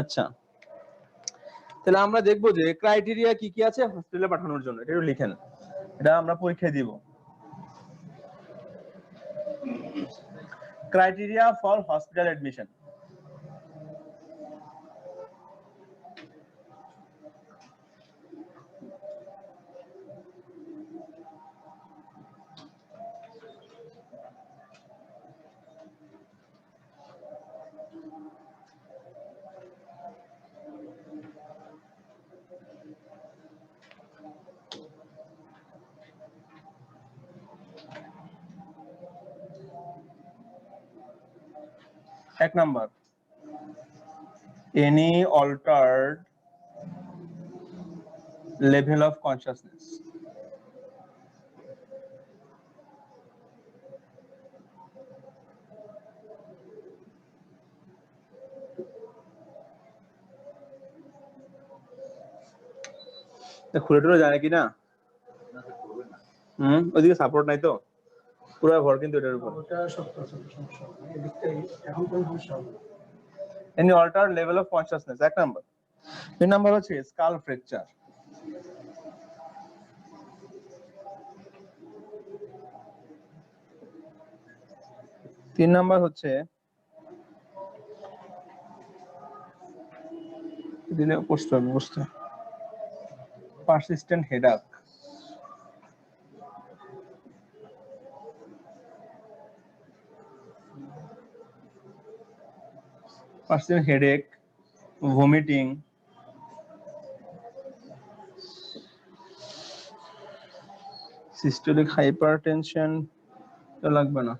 আচ্ছা, তাহলে আমরা দেখবো যে ক্রাইটেরিয়া কি কি আছে হসপিটালে পাঠানোর জন্য, এটা একটু লিখেন, এটা আমরা পরীক্ষায় দিব। Criteria for hospital admission. এক number, any altered level of consciousness. খুলে টুলে যায় কিনা, ওইদিকে সাপোর্ট নাই তো, পুরো ভর কিন্তু এটার উপর। Any altered level of consciousness, এক নাম্বার। দুই নাম্বার হচ্ছে স্কাল ফ্র্যাকচার। তিন নাম্বার হচ্ছে দিলে বুঝতে হবে, persistent headache. Persistent headache, vomiting, systolic hypertension তো লাগবে না।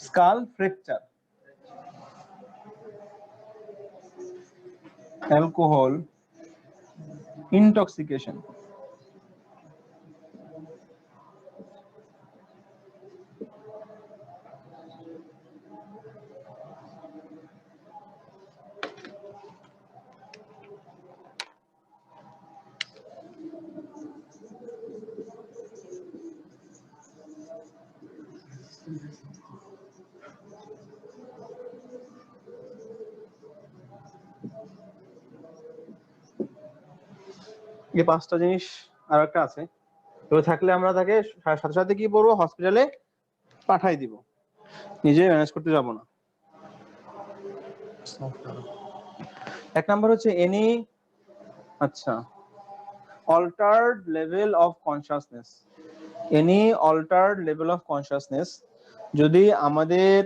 স্কাল ফ্র্যাকচার, অ্যালকোহল ইনটক্সিকেশন, এই পাঁচটা জিনিস আর একটা আছে, তো থাকলে আমরা তাকে সাথে সাথে কি করবো, হসপিটালে পাঠাই দিব, নিজে ম্যানেজ করতে যাব না। এক নাম্বার হচ্ছে any altered level of consciousness. Any altered level of consciousness, যদি আমাদের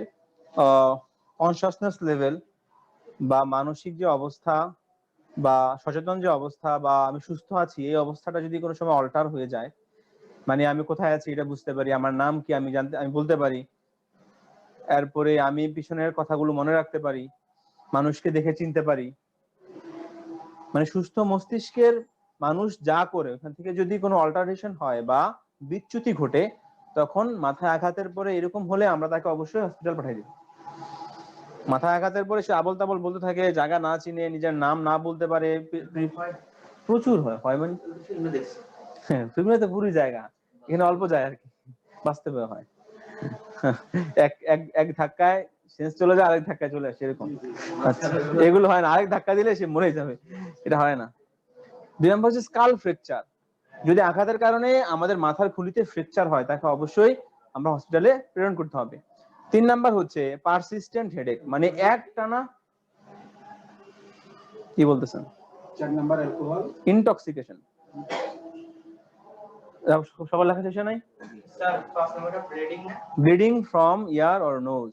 কনসাসনেস লেভেল বা মানসিক যে অবস্থা বা সচেতন যে অবস্থা বা আমি সুস্থ আছি এই অবস্থাটা যদি কোনো সময় অল্টার হয়ে যায়, মানে আমি কোথায় আছি এটা বুঝতে পারি, আমার নাম কি আমি বলতে পারি, এরপরে আমি পিছনের কথাগুলো মনে রাখতে পারি, মানুষকে দেখে চিনতে পারি, মানে সুস্থ মস্তিষ্কের মানুষ যা করে ওখান থেকে যদি কোনো অল্টারেশন হয় বা বিচ্যুতি ঘটে, তখন মাথায় আঘাতের পরে এরকম হলে আমরা তাকে অবশ্যই হসপিটাল পাঠিয়ে দিব। মাথায় আঘাতের পরে সে আবল তাবল বলতে থাকে, জায়গা না চিনে, নিজের নাম না বলতে পারে, প্রচুর হয় মানে হ্যাঁ, ফিল্মে তো পুরো জায়গা, এখানে অল্প যায় আর কি, বাস্তবে হয় এক এক এক ধাক্কায় সেন্স চলে যায়, আরেক ধাক্কায় চলে আসে, এরকম। আচ্ছা, এগুলো হয় না, আরেক ধাক্কা দিলে সে মরে যাবে, এটা হয় না। দুই নম্বর হচ্ছে স্কাল ফ্র্যাকচার, যদি আঘাতের কারণে আমাদের মাথার খুলিতে ফ্র্যাকচার হয় তাকে অবশ্যই আমরা হসপিটালে প্রেরণ করতে হবে। তিন নাম্বার হচ্ছে পারসিস্টেন্ট হেডেক, মানে একটানা কি বলতেছেন, চার নাম্বার অ্যালকোহল ইনটক্সিকেশন। সবার লেখা শেষ নাই স্যার? পাঁচ নাম্বারটা bleeding from ear or nose,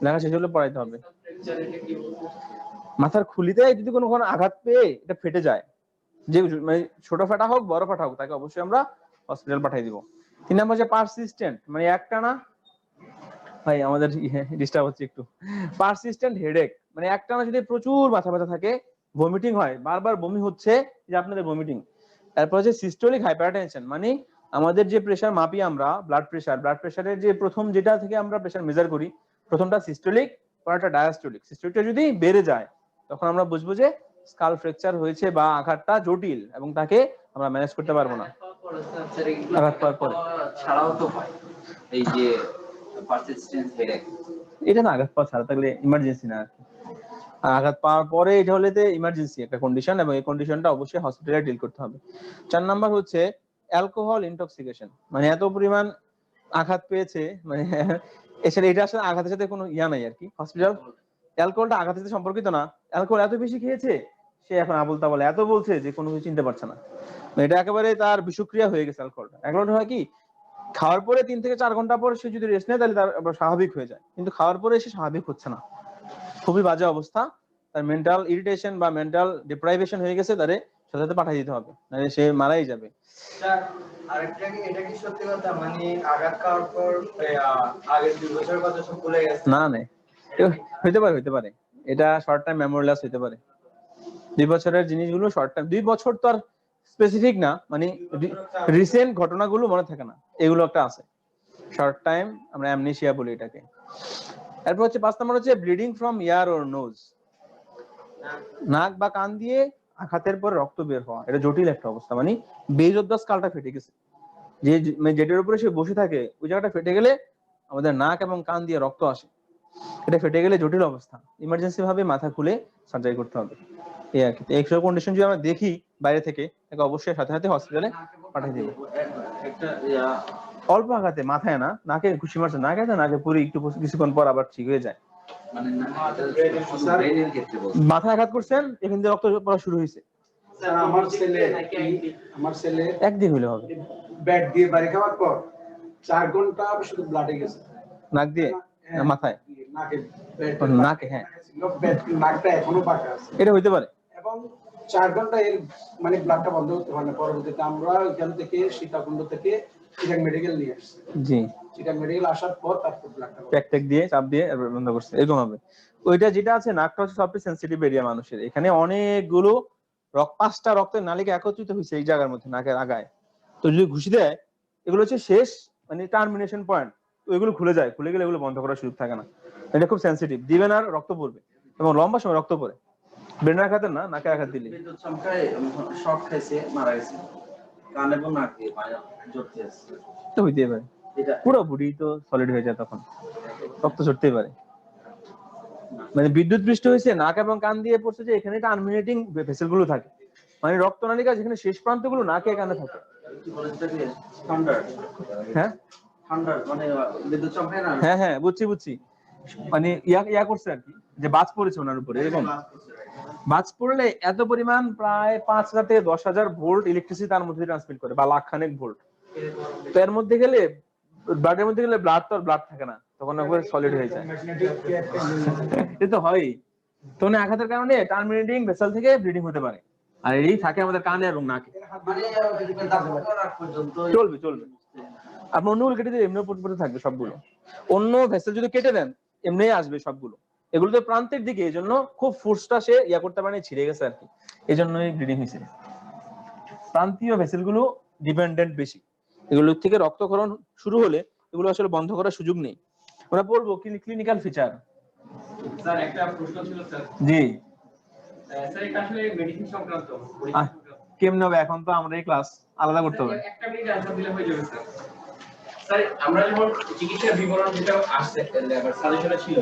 লেখা শেষ হলে পড়াইতে হবে। মাথার খুলিতে যদি কোনো আঘাত পেয়ে এটা ফেটে যায়, যে মানে ছোট ফাটা হোক বড় ফাটা হোক, তাকে অবশ্যই আমরা হসপিটাল পাঠিয়ে দিব। তিন নাম্বার হচ্ছে পারসিস্টেন্ট, মানে একটানা, ভাই আমাদের ডিস্টার্ব হচ্ছে একটু, পারসিস্টেন্ট হেডেক, মানে একটানা যদি প্রচুর মাথা ব্যথা থাকে ভমিটিং হয়, বারবার বমি হচ্ছে, যে আপনাদের ভমিটিং। তারপর হচ্ছে সিস্টোলিক হাইপারটেনশন, মানে আমাদের যে প্রেসার মাপি আমরা, ব্লাড প্রেসারের যে প্রথম যেটা থেকে আমরা প্রেসার মেজার করি, প্রথমটা সিস্টোলিক, পরেরটা ডায়াস্টোলিক। সিস্টোলিকটা যদি বেড়ে যায় তখন আমরা বুঝবো যে স্কাল ফ্র্যাকচার হয়েছে বা আঘাতটা জটিল এবং তাকে আমরা ম্যানেজ করতে পারবো না। আঘাত পাওয়ার পরে ছাড়াও তো হয় এই যে পারসিস্টেন্স হেডেক, এটা না আঘাত পাওয়া ছাড়া থাকলে ইমার্জেন্সি না আর কি। আঘাত পাওয়ার পরে এটা হলে ইমার্জেন্সি একটা কন্ডিশন, এবং এই কন্ডিশনটা অবশ্যই হসপিটালে ডিল করতে হবে। 4 নাম্বার হচ্ছে অ্যালকোহল ইনটক্সিকেশন, মানে এত পরিমাণ আঘাত পেয়েছে, মানে এছাড়া এটা আসলে আঘাতের সাথে কোনো ইয়া নাই আর কি। হসপিটাল অ্যালকোহলটা আঘাতের সাথে সম্পর্কিত না, অ্যালকোহল এত বেশি খেয়েছে সে এখন আবুল তাবুল এত বলছে যে কোনো কিছু চিনতে পারছে না, এটা একেবারে তার বিষক্রিয়া হয়ে গেছে। অ্যালকোহলটা হয় কি, খাওয়ার পরে 3 থেকে 4 ঘন্টা পর সে যদি রেস্ট নেয় তাহলে তার আবার স্বাভাবিক হয়ে যায়, কিন্তু খাওয়ার পরে সে স্বাভাবিক হচ্ছে না, খুবই বাজে অবস্থা। তার মেন্টাল ইরিটেশন বা মেন্টাল ডিপ্রাইভেশন হয়ে গেছে, তারে সাথে পাঠিয়ে দিতে হবে, নাহলে সে মারাই যাবে। আরেকটা কি, এটা কি সত্যি কথা, মানে আঘাত খাওয়ার পর আগের 2 বছর কথা সব ভুলে গেছে? না না, হইতে পারে এটা শর্ট টাইম মেমোরি লস হইতে পারে। 2 বছরের জিনিসগুলো শর্ট টাইম, 2 বছর তো আর স্পেসিফিক না, মানে রিসেন্ট ঘটনাগুলো মনে থাকে না, এগুলো একটা আছে শর্ট টাইম, আমরা অ্যামনেসিয়া বলি এটাকে। এরপর হচ্ছে 5 নাম্বার হচ্ছে bleeding from ear or nose, নাক বা কান দিয়ে আঘাতের পর রক্ত বের হওয়া, এটা জটিল একটা অবস্থা, মানে বেজ অফ দ্য স্কালটা ফেটে গেছে, যে যেটার উপরে সে বসে থাকে ওই জায়গাটা ফেটে গেলে আমাদের নাক এবং কান দিয়ে রক্ত আসে, এটা ফেটে গেলে জটিল অবস্থা, ইমার্জেন্সি ভাবে মাথা খুলে সার্জারি করতে হবে। এই আর কি, এইসব কন্ডিশন যদি আমরা দেখি বাইরে থেকে, তাকে অবশ্যই সাথে সাথে হসপিটালে পাঠিয়ে দিব। একটা অল্প আঘাতে, মাথায় না, নাকে ঘুষি মারছে, নাকে তো নাকে পুরো একটু কিছুক্ষণ পর আবার ঠিক হয়ে যায়। মানে ব্রেনের ক্ষেত্রে বলছি, মাথায় আঘাত করছেন, এখান থেকে রক্ত পড়া শুরু হয়েছে। স্যার আমার ছেলে একদিন হলে হবে, ব্যাট দিয়ে বাড়ি খাওয়ার পর 4 ঘন্টা শুধু ব্লাডে গেছে। নাক দিয়ে না মাথায়? নাকে ব্যাট নাকে, হ্যাঁ, নাকটা এখনো পাকা আছে। এটা হইতে পারে। এবং 4 ঘন্টা এর মানে ব্লাডটা বন্ধ করতে পারে না। পরবর্তীতে আমরা এখান থেকে সীতাকুণ্ড থেকে চিটাং মেডিকেল নিয়ে আসছি। জি, চিটাং মেডিকেল আসার পর তারপর ব্লাডটা প্যাক দিয়ে চাপ দিয়ে বন্ধ করছে, এরকম হবে। ওইটা যেটা আছে, নাকটা হচ্ছে সবচেয়ে সেন্সিটিভ এরিয়া মানুষের, এখানে অনেকগুলো 5টা রক্তের নালিকা একত্রিত হয়েছে এই জায়গার মধ্যে, নাকের আগায়। তো যদি ঘুষি দেয়, এগুলো হচ্ছে শেষ মানে টার্মিনেশন পয়েন্ট, তো এগুলো খুলে যায়, খুলে গেলে এগুলো বন্ধ করার সুযোগ থাকে না, এটা খুব সেন্সিটিভ, দিবেন আর রক্ত পড়বে, এবং লম্বা সময় রক্ত পড়ে। ব্রেনের আঘাতের না, নাকে আঘাত দিলে। বিদ্যুৎ চমকায় শক খাইছে, মারা গেছে, কান এবং নাক দিয়ে পায়ে জড়তে আছে, তো হইতেই পারে, এটা পুরো বডি তো সলিড হয়ে যায়, তখন রক্ত ঝরতেই পারে। মানে বিদ্যুৎ পৃষ্ঠ হয়েছে, নাক এবং কান দিয়ে পড়ছে, যে এখানে টার্মিনেটিং ভেসেল গুলো থাকে, মানে রক্তনালিকা যেখানে শেষ প্রান্ত গুলো নাকে কানে থাকে। কি বলে সেটাকে, থান্ডার, হ্যাঁ থান্ডার মানে বিদ্যুৎ চমকায় না, হ্যাঁ হ্যাঁ, বুঝছি, মানে ইয়া করছে আর কি, যে বাজ পড়েছে ওনার উপরে, এরকম বাজ পড়লে এত পরিমাণ প্রায় 5,000 থেকে 10,000 ভোল্ট ইলেকট্রিসিটি তার মধ্যে ট্রান্সমিট করে, বা লাখ খানেক ভোল্ট। তো এর মধ্যে গেলে, ব্লাডের মধ্যে গেলে ব্লাড তো আর ব্লাড থাকে না, তখন একবার সলিড হয়ে যায়, এটা তো হয়। তো আঘাতের কারণে টার্মিনেটিং ভেসেল থেকে ব্লিডিং হতে পারে, আর এই থাকে আমাদের কানে এবং নাকে, মানে দাফন করার পর্যন্ত চলবে। আপনি অন্যগুলো কেটে দিলে এমনি পড়ে থাকবে সবগুলো, অন্য ভেসেল যদি কেটে দেন এমনি আসবে সবগুলো, এগুলো তো প্রান্তের দিকে, এই জন্য খুব ফোর্সটা সে ইয়া করতে পারে, ছিঁড়ে গেছে আর কি, এই জন্যই ব্লিডিং হয়েছে। প্রান্তীয় ভেসেল গুলো ডিপেন্ডেন্ট বেশি, এগুলোর থেকে রক্তক্ষরণ শুরু হলে এগুলো আসলে বন্ধ করার সুযোগ নেই। আমরা পড়বো ক্লিনিক্যাল ফিচার। স্যার একটা প্রশ্ন ছিল স্যার। জি স্যার এটা আসলে মেডিসিন সংক্রান্ত। কেমনে হবে, এখন তো আমরা এই ক্লাস আলাদা করতে হবে। একটা মিনিট অ্যানসার দিলে হয়ে যাবে স্যার। স্যার আমরা যখন চিকিৎসার বিবরণ যেটা আসছে সাজেশনে ছিল,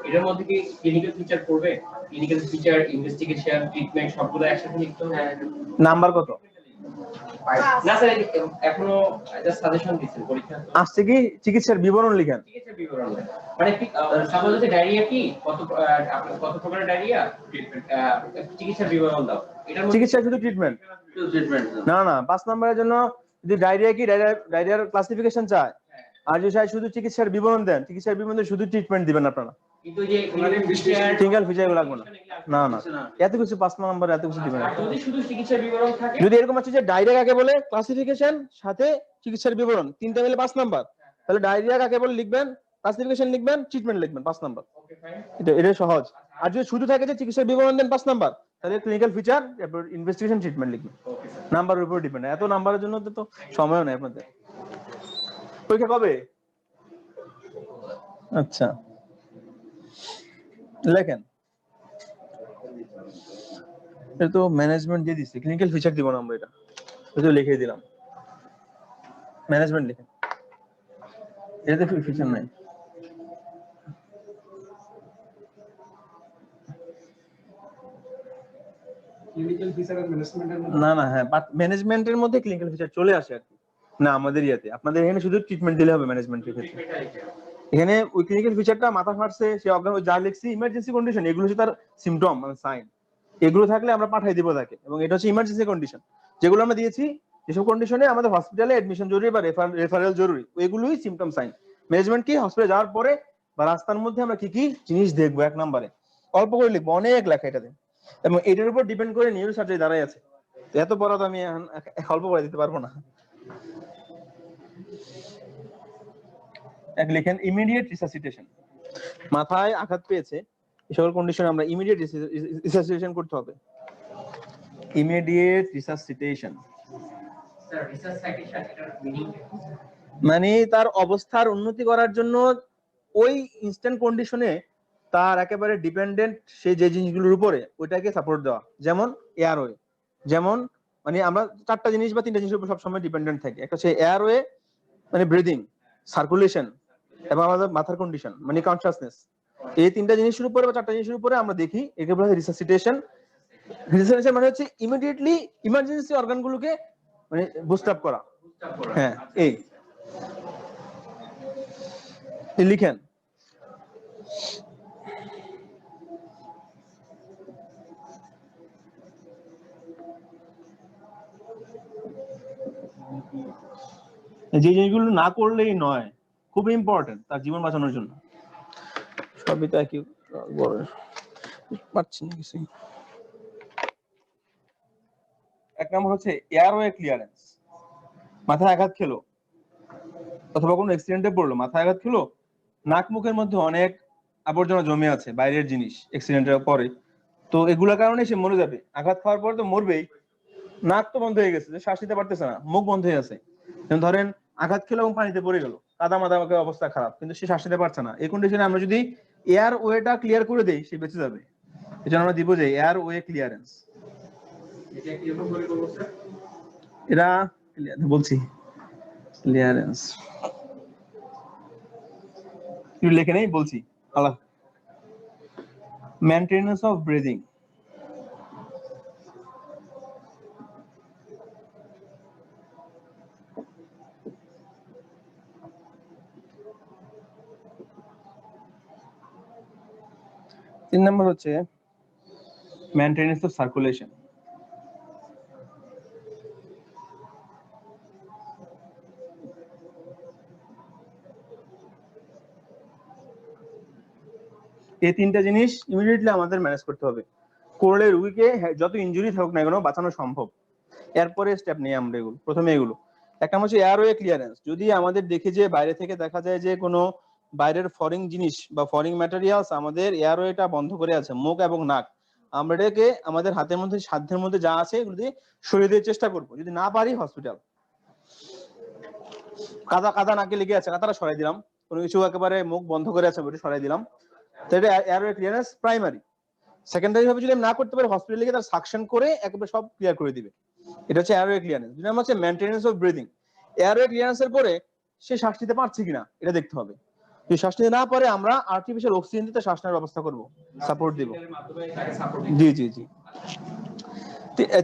এটার মধ্যে কি ক্লিনিক্যাল ফিচার পড়বে? ক্লিনিক্যাল ফিচার, ইনভেস্টিগেশন, ট্রিটমেন্ট সবগুলো একসাথে লিখতে হবে? নাম্বার কত না স্যার, এখনো জাস্ট সাজেশন দিচ্ছেন পরীক্ষা আসছে কি? চিকিৎসার বিবরণ লিখেন। চিকিৎসার বিবরণ মানে সাপোজ হচ্ছে ডায়রিয়া কি, কত প্রকারের ডায়রিয়া, চিকিৎসার বিবরণ দাও। এটা চিকিৎসা শুধু ট্রিটমেন্ট না, 5 নম্বরের জন্য যদি ডায়রিয়া কি, ডায়রিয়ার ক্লাসিফিকেশন চায়, আর যদি চাই শুধু চিকিৎসার বিবরণ দেন, চিকিৎসার বিবরণে শুধু ট্রিটমেন্ট দিবেন আপনারা, কিন্তু যে সিঙ্গেল ফিচার গুলো লাগবে না। এত কিছু 5 নম্বর এত কিছু দিবেন না। যদি শুধু চিকিৎসার বিবরণ থাকে, যদি এরকম আছে যে ডায়রিয়া কাকে বলে, ক্লাসিফিকেশন সাথে চিকিৎসার বিবরণ, তিনটা মিলে 5 নাম্বার, তাহলে ডায়রিয়া কাকে বলে লিখবেন, ক্লাসিফিকেশন লিখবেন, ট্রিটমেন্ট লিখবেন 5 নাম্বার। Okay fine. এটা সহজ। আর যদি শুধু থাকে যে চিকিৎসার বিবরণ দেন 5 নাম্বার, তাহলে ক্লিনিক্যাল ফিচার তারপর ইনভেস্টিগেশন ট্রিটমেন্ট লিখবে, ওকে স্যার। নাম্বারের উপর ডিপেন্ড। এত নাম্বারের জন্য তো সময়ও নেই আপনাদের। পরীক্ষা কবে? আচ্ছা লেখেন, এটা তো ম্যানেজমেন্ট দিয়ে দিচ্ছে, ক্লিনিক্যাল ফিচার দিব না আমরা, এটা তো লিখে দিলাম ম্যানেজমেন্ট লিখেন, এটাতে ফিচার নাই। ক্লিনিক্যাল ফিচার আর ম্যানেজমেন্টের মধ্যে না না, হ্যাঁ ম্যানেজমেন্টের মধ্যে ক্লিনিক্যাল ফিচার চলে আসে আর কি, না আমাদের ইয়াতে আপনাদের এখানে শুধু ট্রিটমেন্ট দিলে হবে ম্যানেজমেন্টের ক্ষেত্রে। ট্রিটমেন্টটা লিখে। এখানে ওই ক্লিনিক্যাল ফিচারটা মাথা ফাটছে, সে অজ্ঞান, যা লিখছি ইমার্জেন্সি কন্ডিশন, এগুলো হচ্ছে তার সিমটম মানে সাইন, এগুলো থাকলে আমরা পাঠাই দিব তাকে, এবং এটা হচ্ছে ইমার্জেন্সি কন্ডিশন যেগুলো আমরা দিয়েছি, যেসব কন্ডিশনে আমাদের হসপিটালে এডমিশন জরুরি বা রেফারেল জরুরি, এগুলোই সিমটম সাইন। ম্যানেজমেন্ট কি, হসপিটালে যাওয়ার পরে বা রাস্তার মধ্যে আমরা কি কি জিনিস দেখবো, এক নম্বরে অল্প করে লিখবো, অনেক লেখা এটাতে, এবং এটার উপর ডিপেন্ড করে নিউরো সার্জারি দাঁড়াই আছে। এত পড়া তো আমি অল্প করে দিতে পারবো না। এক লিখেন ইমিডিয়েট রিসাসিটেশন, মাথায় আঘাত পেয়েছে, এই সকল কন্ডিশনে আমরা ইমিডিয়েট রিসাসিটেশন করতে হবে। ইমিডিয়েট রিসাসিটেশন স্যার রিসাসিটেশন এটার মিনিং মানে তার অবস্থার উন্নতি করার জন্য ওই ইনস্ট্যান্ট কন্ডিশনে তার একেবারে ডিপেন্ডেন্ট সেই যে জিনিসগুলোর উপরে ওইটাকে সাপোর্ট দেওয়া, যেমন এয়ারওয়ে, যেমন মানে আমরা চারটা জিনিস বা তিনটা জিনিসের উপর সবসময় ডিপেন্ডেন্ট থাকি, একটা হচ্ছে এয়ারওয়ে মানে ব্রিদিং, সার্কুলেশন এবং আমাদের মাথার কন্ডিশন মানে কনসাসনেস। এই তিনটা জিনিসের উপরে বা চারটা জিনিসের উপরে আমরা দেখি, একে বলা হয় রিসাসিটেশন। রিসাসিটেশন মানে হচ্ছে ইমিডিয়েটলি ইমার্জেন্সি অর্গানগুলোকে মানে বুস্ট আপ করা। হ্যাঁ এই লিখেন যে জিনিসগুলো না করলেই নয়, খুব ইম্পর্টেন্ট তার জীবন বাঁচানোর জন্য। সবই তো একই বড় পাচ্ছি না কিছু। এক নম্বর হচ্ছে এয়ারওয়ে ক্লিয়ারেন্স, মাথায় আঘাত খেলো অথবা কোনো অ্যাক্সিডেন্টে পড়লো, মাথায় আঘাত খেলো, নাক মুখের মধ্যে অনেক আবর্জনা জমে আছে বাইরের জিনিস অ্যাক্সিডেন্টের পরে, তো এগুলোর কারণে সে মরে যাবে, আঘাত খাওয়ার পর তো মরবেই, নাক তো বন্ধ হয়ে গেছে, শ্বাস নিতে পারতেছে না, মুখ বন্ধ হয়ে আছে, ধরেন আঘাত খেলো এবং পানিতে পড়ে গেল, কাদা মাদা অবস্থা খারাপ, কিন্তু সে শ্বাস নিতে পারছে না, এই কন্ডিশনে আমরা যদি এয়ার ওয়েটা ক্লিয়ার করে দেই সে বেঁচে যাবে। এই জন্য আমরা দিব যে এয়ার ওয়ে ক্লিয়ারেন্স। এটা কি রকম করে করব স্যার? এটা বলছি ক্লিয়ারেন্স কি লিখে নেই বলছি, আল্লাহ মেইনটেনেন্স অফ ব্রিদিং, তিন নম্বর হচ্ছে মেইনটেনেন্স অফ সার্কুলেশন, এই তিনটা জিনিস ইমিডিয়েটলি আমাদের ম্যানেজ করতে হবে, করলে রোগীকে যত ইনজুরি থাকুক না কেন বাঁচানো সম্ভব। এরপরে স্টেপ নেই আমরা এগুলো, প্রথমে এগুলো। এক নম্বর হচ্ছে এয়ারওয়ে ক্লিয়ারেন্স, যদি আমাদের দেখে যে বাইরে থেকে দেখা যায় যে কোনো বাইরের ফরেন জিনিস বা ফরেন ম্যাটেরিয়ালস আমাদের এয়ারওয়েটা বন্ধ করে আছে, মুখ এবং নাক, আমরা এটাকে আমাদের হাতের মধ্যে সাধ্যের মধ্যে যা আছে এগুলো দিয়ে সরিয়ে দেওয়ার চেষ্টা করবো, যদি না পারি হসপিটাল। কাদা কাদা নাকে লেগে আছে, কাদাটা সরাই দিলাম, কোনো কিছু একেবারে মুখ বন্ধ করে আছে ওটা সরাই দিলাম, তো এটা এয়ারওয়ে ক্লিয়ারেন্স প্রাইমারি। সেকেন্ডারি ভাবে যদি না করতে পারে হসপিটালে গিয়ে তার সাকশন করে একেবারে সব ক্লিয়ার করে দিবে, এটা হচ্ছে এয়ারওয়ে ক্লিয়ারেন্স। দুই নম্বর হচ্ছে মেইনটেনেন্স অফ ব্রিদিং, এয়ারওয়ে ক্লিয়ারেন্সের পরে সে শ্বাস নিতে পারছে কিনা এটা দেখতে হবে, যদি শ্বাস নিতে না পারে আমরা আর্টিফিশিয়াল অক্সিজেন দিতে শ্বাস নেওয়ার ব্যবস্থা করব, সাপোর্ট দিব। মাধ্যমে তাকে সাপোর্ট জি জি জি।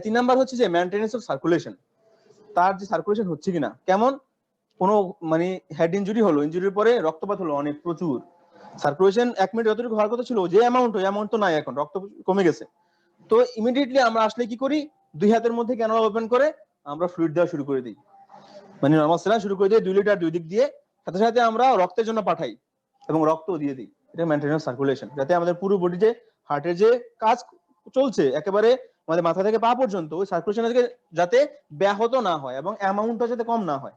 তিন নাম্বার হচ্ছে যে মেইনটেনেন্স অফ সার্কুলেশন, তার যে সার্কুলেশন হচ্ছে কিনা, কেমন কোনো মানে হেড ইনজুরি হলো, ইনজুরির পরে রক্তপাত হলো অনেক প্রচুর, সার্কুলেশন 1 মিনিট যতটুকু হওয়ার কথা ছিল যে অ্যামাউন্ট, ওই অ্যামাউন্ট তো নাই, এখন রক্ত কমে গেছে, তো ইমিডিয়েটলি আমরা আসলে কি করি, দুই হাতের মধ্যে ক্যানুলা ওপেন করে আমরা ফ্লুইড দেওয়া শুরু করে দিই, মানে নরমাল সেলাইন শুরু করে দিই 2 লিটার দুই দিক দিয়ে, সাথে সাথে আমরা রক্তের জন্য পাঠাই এবং রক্তও দিয়ে দিই। এটা মেইনটেনেন্স সার্কুলেশন, যাতে আমাদের পুরো বডিতে হার্টের যে কাজ চলছে একেবারে আমাদের মাথা থেকে পা পর্যন্ত ওই সার্কুলেশন যাতে ব্যাহত না হয় এবং অ্যামাউন্টটা যাতে কম না হয়,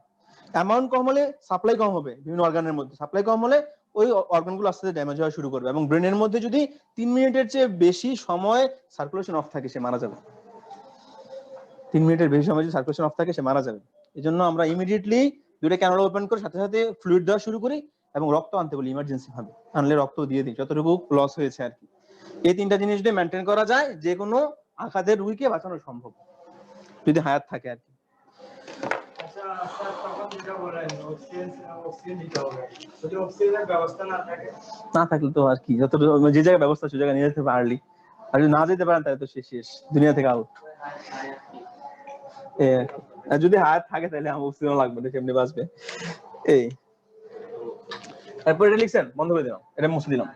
অ্যামাউন্ট কম হলে সাপ্লাই কম হবে, বিভিন্ন অর্গানের মধ্যে সাপ্লাই কম হলে ওই অর্গানগুলো আস্তে আস্তে ড্যামেজ হওয়া শুরু করবে, এবং ব্রেনের মধ্যে যদি 3 মিনিটের চেয়ে বেশি সময় সার্কুলেশন অফ থাকে সে মারা যাবে। 3 মিনিটের বেশি সময় যদি সার্কুলেশন অফ থাকে সে মারা যাবে। এই জন্য আমরা ইমিডিয়েটলি দুটো ক্যানুলা ওপেন করে সাথে সাথে ফ্লুইড দেওয়া শুরু করি এবং রক্ত আনতে বলি ইমার্জেন্সি ভাবে, আনলে রক্ত দিয়ে দিই যতটুকু লস হয়েছে আর কি। এই তিনটা জিনিস যদি মেনটেন করা যায় যে কোনো আঘাতের রোগীকে বাঁচানো সম্ভব যদি হায়াত থাকে আর কি। আচ্ছা স্যার, তখন যেটা বলেন অক্সিজেন দিতে হবে, যদি অক্সিজেনের ব্যবস্থা না থাকে? না থাকলে তো আর কি, যত যে জায়গায় ব্যবস্থা সে জায়গায় নিয়ে যেতে পারলি, আর যদি না যেতে পারেন তাহলে তো শেষ, দুনিয়া থেকে আউট। আর যদি হায়াত থাকে তাহলে আমার অক্সিজেন লাগবে না, কেমনি বাঁচবে। এই তারপর এটা লিখছেন, বন্ধ করে দিলাম, এটা মুছে দিলাম।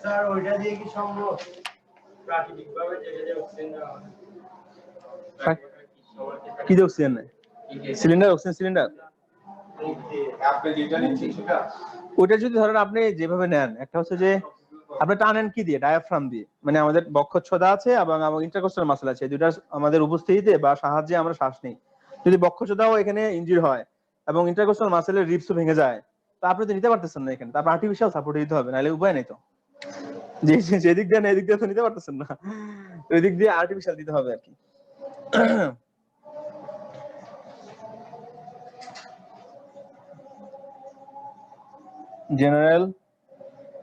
স্যার ওইটা দিয়ে কি সম্ভব প্রাকৃতিকভাবে যে অক্সিজেন দেওয়া হয়? কি দিয়ে অক্সিজেন নেয়? Cylinder, oxygen cylinder. আপনি যেটা নিচ্ছেন সেটা ওইটা যদি ধরেন আপনি যেভাবে নেন, একটা হচ্ছে যে আপনি টানেন কি দিয়ে, ডায়াফ্রাম দিয়ে, মানে আমাদের বক্ষচ্ছদা আছে এবং আমার ইন্টারকোস্টাল মাসল আছে, দুইটা আমাদের উপস্থিতিতে বা সাহায্যে আমরা শ্বাস নিই। যদি বক্ষচ্ছদাও এখানে ইনজির হয় এবং ইন্টারকোস্টাল মাসেলের রিবসও ভেঙে যায়, তা আপনি তো নিতে পারতেছেন না এখানে, তারপর আর্টিফিশিয়াল সাপোর্ট দিতে হবে, নাহলে উপায় নেই তো। যেদিক দিয়ে না এদিক দিয়ে তো নিতে পারতেছেন না, ওই দিক দিয়ে আর্টিফিশিয়াল দিতে হবে আর কি। জেনারেল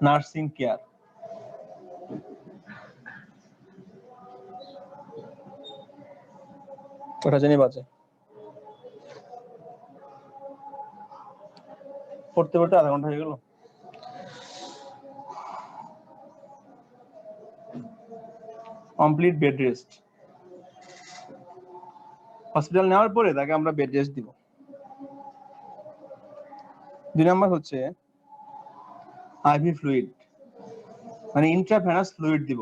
নার্সিং কেয়ার, ওটা জানি বাজে পড়তে পড়তে আধা ঘন্টা হয়ে গেল। কমপ্লিট বেড রেস্ট, হসপিটাল নেওয়ার পরে তাকে আমরা বেড রেস্ট দিব। 2 নাম্বার হচ্ছে আইভি ফ্লুইড, মানে ইন্ট্রাভেনাস ফ্লুইড দিব,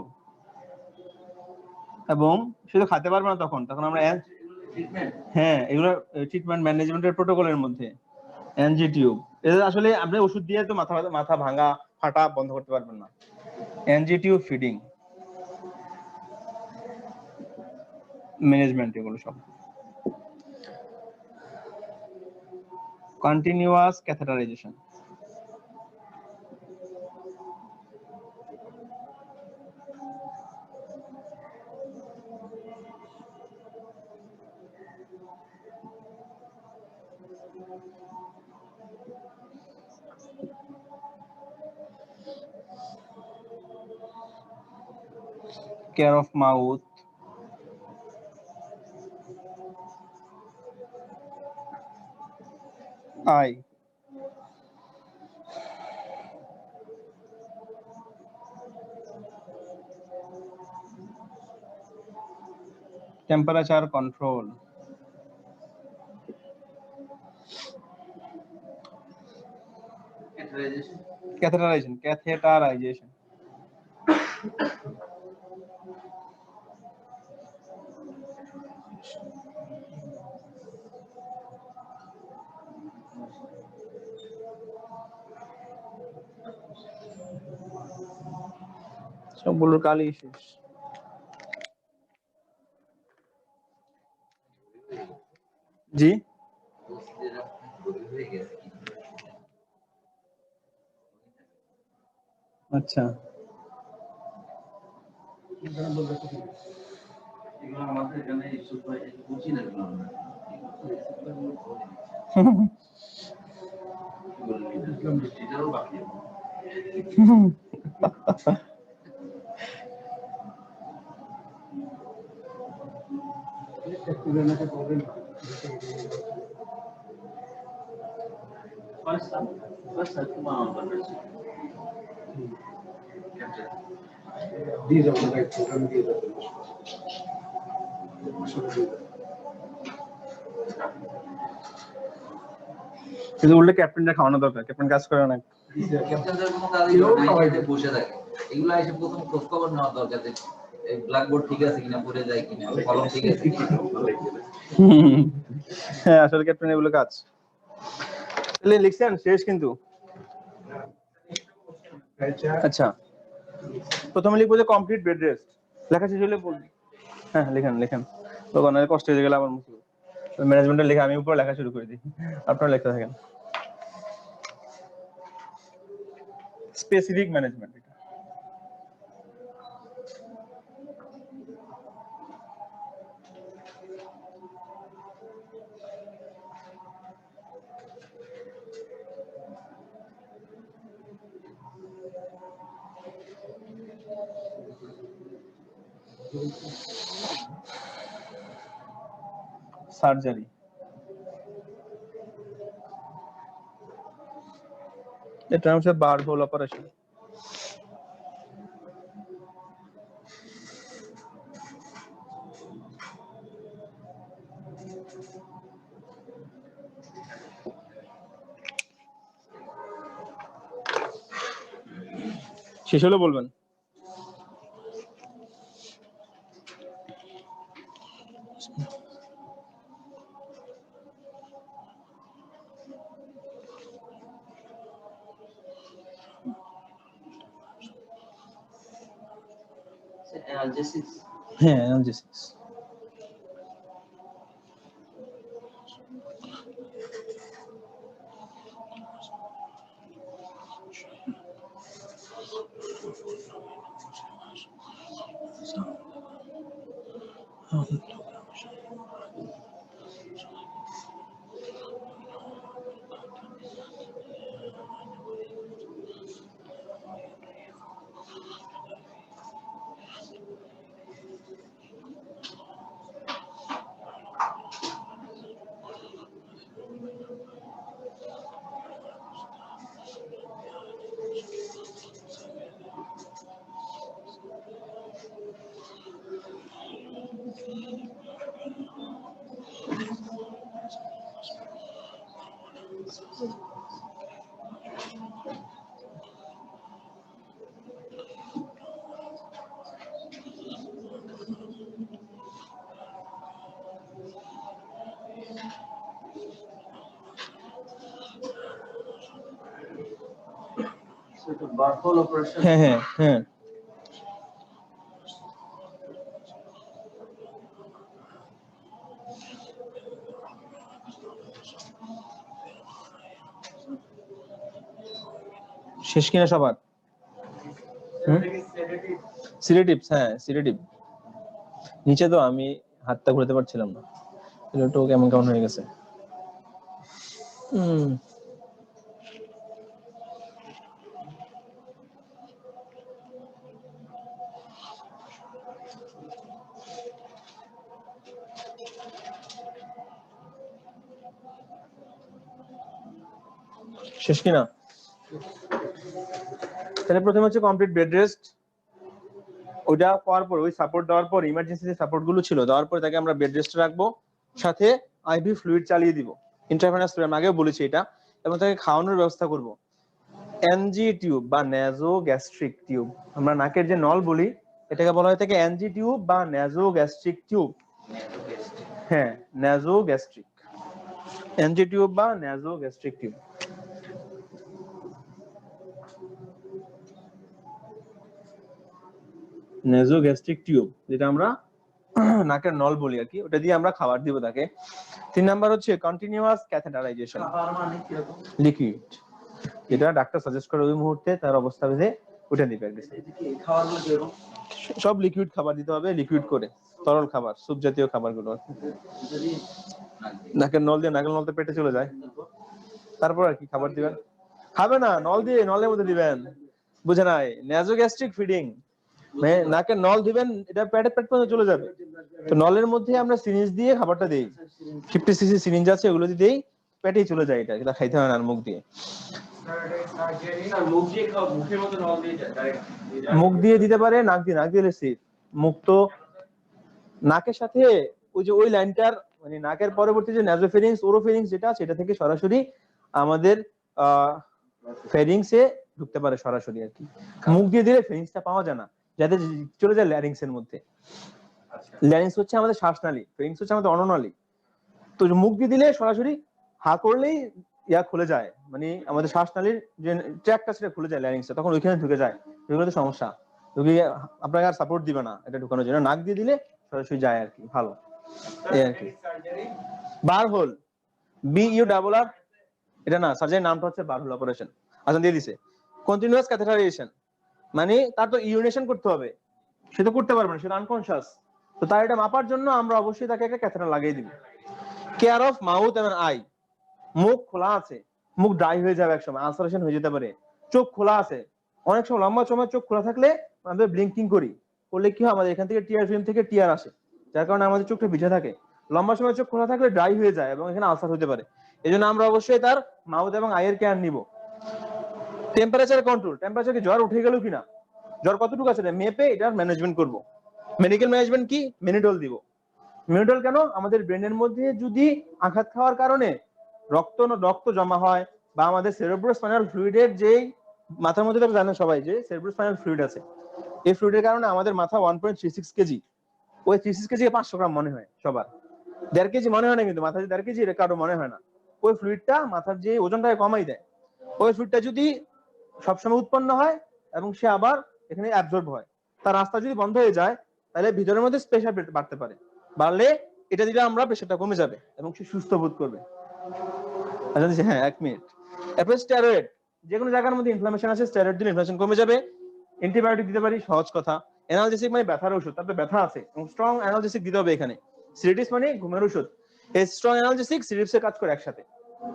এবং শুধু খেতে পারবে না তখন আমরা হ্যাঁ এগুলো ট্রিটমেন্ট ম্যানেজমেন্টের প্রোটোকলের মধ্যে এনজি টিউব। এটা আসলে আপনি ওষুধ দিয়ে তো মাথা ভাঙা ফাটা বন্ধ করতে পারবেন না। এনজি টিউব ফিডিং ম্যানেজমেন্ট, এগুলো সব। Continuous catheterization, care of mouth, eye, temperature control, catheterization, সবগুলোর কালই শেষ। জি আচ্ছা, এগুলো আমাদের এখানে ইস্যু হয়, একটু বুঝি না এগুলো আমরা। এটারও বাকি আছে। First, তোমার আমার কাছে দিয়ে যাবো দায়িত্ব, আমি দিয়ে যাবো। কিন্তু উল্টে ক্যাপ্টেনটা খাওয়ানো দরকার, ক্যাপ্টেন কাজ করে না। ক্যাপ্টেনদের কোনো কাজই করে না, এখানে বসে থাকে। এগুলো এসে প্রথম খোঁজ খবর নেওয়া দরকার যে এই ব্ল্যাকবোর্ড ঠিক আছে কিনা, পড়ে যায় কিনা, কলম ঠিক আছে কিনা। হ্যাঁ আসলে ক্যাপ্টেন এগুলো কাজ। তাহলে লিখছেন শেষ কিন্তু। আচ্ছা প্রথমে লিখবো যে কমপ্লিট বেড রেস্ট, লেখা শেষ হলে বলবি। হ্যাঁ লেখেন তখন কষ্ট হয়ে গেলে আবার মুশকিল। ম্যানেজমেন্টের লেখা আমি উপরে লেখা শুরু করে দিই, আপনারা লিখতে থাকেন। স্পেসিফিক ম্যানেজমেন্ট, সার্জারি, এটা হচ্ছে বারহোল অপারেশন। শেষ হলে বলবেন। অ্যানালজেসিস, হ্যাঁ অ্যানালজেসিস। বারহোল অপারেশন। হ্যাঁ হ্যাঁ হ্যাঁ, শেষ কিনা সবার? সিলেটিভস, হ্যাঁ সিলেটিভ। নিচে তো আমি হাতটা ঘুরাতে পারছিলাম না, এটা কেমন কেমন হয়ে গেছে। শেষ কিনা? তাহলে প্রথমে হচ্ছে কমপ্লিট বেড রেস্ট। ওইটা পাওয়ার পর, ওই সাপোর্ট দেওয়ার পর, ইমার্জেন্সি যে সাপোর্ট গুলো ছিল দেওয়ার পর তাকে আমরা বেড রেস্টে রাখবো, সাথে আইভি ফ্লুইড চালিয়ে দিব, ইন্ট্রাভেনাস ফ্লুইড, আমি আগেও বলেছি এটা, এবং তাকে খাওয়ানোর ব্যবস্থা করব। এনজি টিউব বা ন্যাজো গ্যাস্ট্রিক টিউব, আমরা নাকের যে নল বলি এটাকে বলা হয় থাকে এনজি টিউব বা ন্যাজো গ্যাস্ট্রিক টিউব। হ্যাঁ ন্যাজো গ্যাস্ট্রিক, এনজি টিউব বা ন্যাজো গ্যাস্ট্রিক টিউব। নেজো গ্যাস্ট্রিক টিউব যেটা আমরা নাকের নল বলি আর কি, ওটা দিয়ে আমরা খাবার দিব তাকে। 3 নাম্বার হচ্ছে কন্টিনিউয়াস ক্যাথেটারাইজেশন, লিকুইড, যেটা ডাক্তার সাজেস্ট করে ওই মুহূর্তে তার অবস্থা ভেদে ওটা দিবে আর কি। সব লিকুইড খাবার দিতে হবে, লিকুইড করে, তরল খাবার, স্যুপ জাতীয় খাবারগুলো। নাকের নল দিয়ে, নাকের নল তো পেটে চলে যায়, তারপর আর কি খাবার দিবেন? খাবে না, নল দিয়ে, নলের মধ্যে দিবেন, বুঝে নাই? নেজোগ্যাস্ট্রিক ফিডিং, নাকের নল দিবেন, এটা পেট পর্যন্ত চলে যাবে, তো নলের মধ্যে আমরা সিরিঞ্জ দিয়ে খাবারটা দেই, 50 সিসি সিরিঞ্জ আছে, ওগুলো দিয়ে দেই, পেটেই চলে যায়, এটা খাইতে হয় না মুখ দিয়ে। মুখ দিয়ে দিতে পারে, নাক দিয়ে, নাক দিয়ে সেফ। মুখ তো নাকের সাথে ওই যে ওই লাইনটার মানে নাকের পরবর্তী যে নেজোফেরিংস ওরোফেরিংস যেটা আছে, এটা থেকে সরাসরি আমাদের ফেরিংসে ঢুকতে পারে সরাসরি আর কি। মুখ দিয়ে দিলে ফেরিংসটা পাওয়া যায় না, যাতে চলে যায় ল্যারিংস এর মধ্যে। ল্যারিংস হচ্ছে আমাদের শ্বাসনালী, ফেরিংস হচ্ছে আমাদের অন্ননালী। তো মুখ দিয়ে দিলে সরাসরি হা করলেই ইয়া খুলে যায়, মানে আমাদের শ্বাসনালীর যে ট্র্যাকটা সেটা খুলে যায় ল্যারিংসে, তখন ওইখানে ঢুকে যায়, এগুলো তো সমস্যা। রোগী আপনাকে আর সাপোর্ট দিবে না এটা ঢুকানোর জন্য, নাক দিয়ে দিলে সরাসরি যায় আর কি, ভালো। এই আর কি। সার্জারি বার হোল, BURR, এটা না, সার্জারির নামটা হচ্ছে বার হোল অপারেশন। আচ্ছা দিয়ে দিছে। কন্টিনিউয়াস ক্যাথেটারাইজেশন, মানে তার তো ইউরিনেশন করতে হবে, সে তো করতে পারবে না, সে আনকনশাস। তো তার এটা মাপার জন্য আমরা অবশ্যই তাকে একটা ক্যাথেটার লাগিয়ে দিব। কেয়ার অফ মাউথ এবং আই, মুখ খোলা আছে, মুখ ড্রাই হয়ে যাবে একসময়, আলসারেশন হয়ে যেতে পারে। চোখ খোলা আছে, অনেক সময় লম্বা সময় চোখ খোলা থাকলে আমরা ব্লিঙ্কিং করি, করলে কি হয় আমাদের এখান থেকে টিয়ার ফিল্ম থেকে টিয়ার আসে, যার কারণে আমাদের চোখটা ভিজে থাকে। লম্বা সময় চোখ খোলা থাকলে ড্রাই হয়ে যায় এবং এখানে আলসার হতে পারে। এই জন্য আমরা অবশ্যই তার মাউথ এবং আইয়ের কেয়ার নিব। টেম্পারেচার কন্ট্রোল, টেম্পারেচার কি জ্বর উঠে গেল কিনা, জ্বর কতটুকু আছে মেপে এটার ম্যানেজমেন্ট করব। মেডিকেল ম্যানেজমেন্ট কি, মেনিডল দিব। মেনিডল কেন, আমাদের ব্রেনের মধ্যে যদি আঘাত খাওয়ার কারণে রক্ত জমা হয়, বা আমাদের সেরেব্রোস্পাইনাল ফ্লুইডের যেই মাথার মধ্যে তো জানেন সবাই যে সেরেব্রোস্পাইনাল ফ্লুইড আছে, এই ফ্লুইডের কারণে আমাদের মাথা 1.36 কেজি, ওই 36 কেজি 500 গ্রাম মনে হয় সবার, 1.5 কেজি মনে হয় না, কিন্তু মাথা 1.5 কেজি কারো মনে হয় না। ওই ফ্লুইডটা মাথার যে ওজনটাকে কমাই দেয়। ওই ফ্লুইডটা যদি সবসময় উৎপন্ন হয় এবং সে আবার এখানে অ্যাবজর্ব হয়, তার রাস্তা যদি বন্ধ হয়ে যায়, তাহলে ভিতরের মধ্যে প্রেসার বাড়তে পারে। বাড়লে এটা দিলে আমরা প্রেসারটা কমে যাবে এবং সে সুস্থ বোধ করবে। আচ্ছা হ্যাঁ 1 মিনিট। এরপর স্টেরয়েড, যে কোনো জায়গার মধ্যে ইনফ্লামেশন আছে, স্টেরয়েড দিলে ইনফ্লামেশন কমে যাবে। অ্যান্টিবায়োটিক দিতে পারি, সহজ কথা। অ্যানালজেসিক মানে ব্যথার ওষুধ, তারপরে ব্যথা আছে এবং স্ট্রং অ্যানালজেসিক দিতে হবে এখানে। সিরিটিস মানে ঘুমের ওষুধ, এই স্ট্রং অ্যানালজেসিক সিরিপসে কাজ করে একসাথে।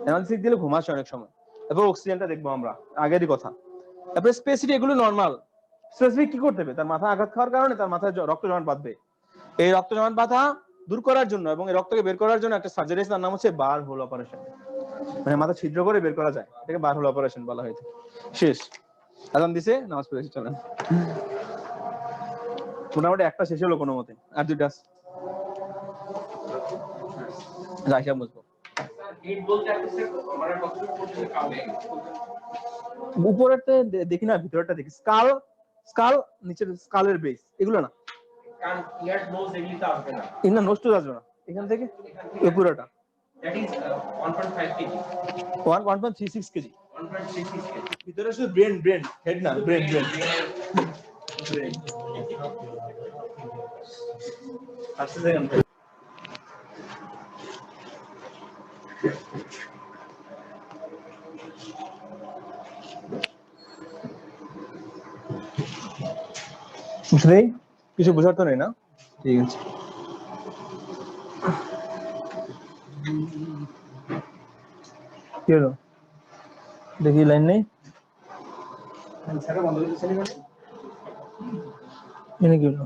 অ্যানালজেসিক দিলে ঘুম আসে অনেক সময়। এরপর অক্সিজেনটা দেখবো আমরা, আগেরই কথা। তারপরে স্পেসিফিক, এগুলো নরমাল। স্পেসিফিক কি করতে হবে, তার মাথা আঘাত খাওয়ার কারণে তার মাথায় রক্ত জমাট বাঁধবে। এই রক্ত জমাট বাঁধা দূর করার জন্য এবং এই রক্তকে বের করার জন্য একটা সার্জারি, তার নাম হচ্ছে বার হোল অপারেশন, মানে মাথা ছিদ্র করে বের করা যায়, এটাকে বার হোল অপারেশন বলা হয়ে থাকে। শেষ, আজান দিছে, নামাজ পড়েছি, চলেন। মোটামুটি একটা শেষ হলো কোনো মতে, আর দুইটা হিসাব বুঝবো। হিট বলতে আপনি স্যার মানে কতটুকু পর্যন্ত কামে? উপরেরটা দেখি না, ভিতরটা দেখি। স্কাল, স্কাল নিচের স্কালের বেস, এগুলো না, কারণ ইয়ার নোজ এগুলি তো আসবে না। এগুলো নষ্ট আসবে না এখান থেকে, ওই পুরোটা that is 1.5 KG 1.36 KG. 1.66 KG ভিতরে শুধু ব্রেন হেড না, ব্রেন আচ্ছা দেখেন। কিছু বোঝার তো নেই না, ঠিক আছে। কি হলো, দেখি লাইন নেই, সেটা বন্ধ হয়েছে এনে কি হলো।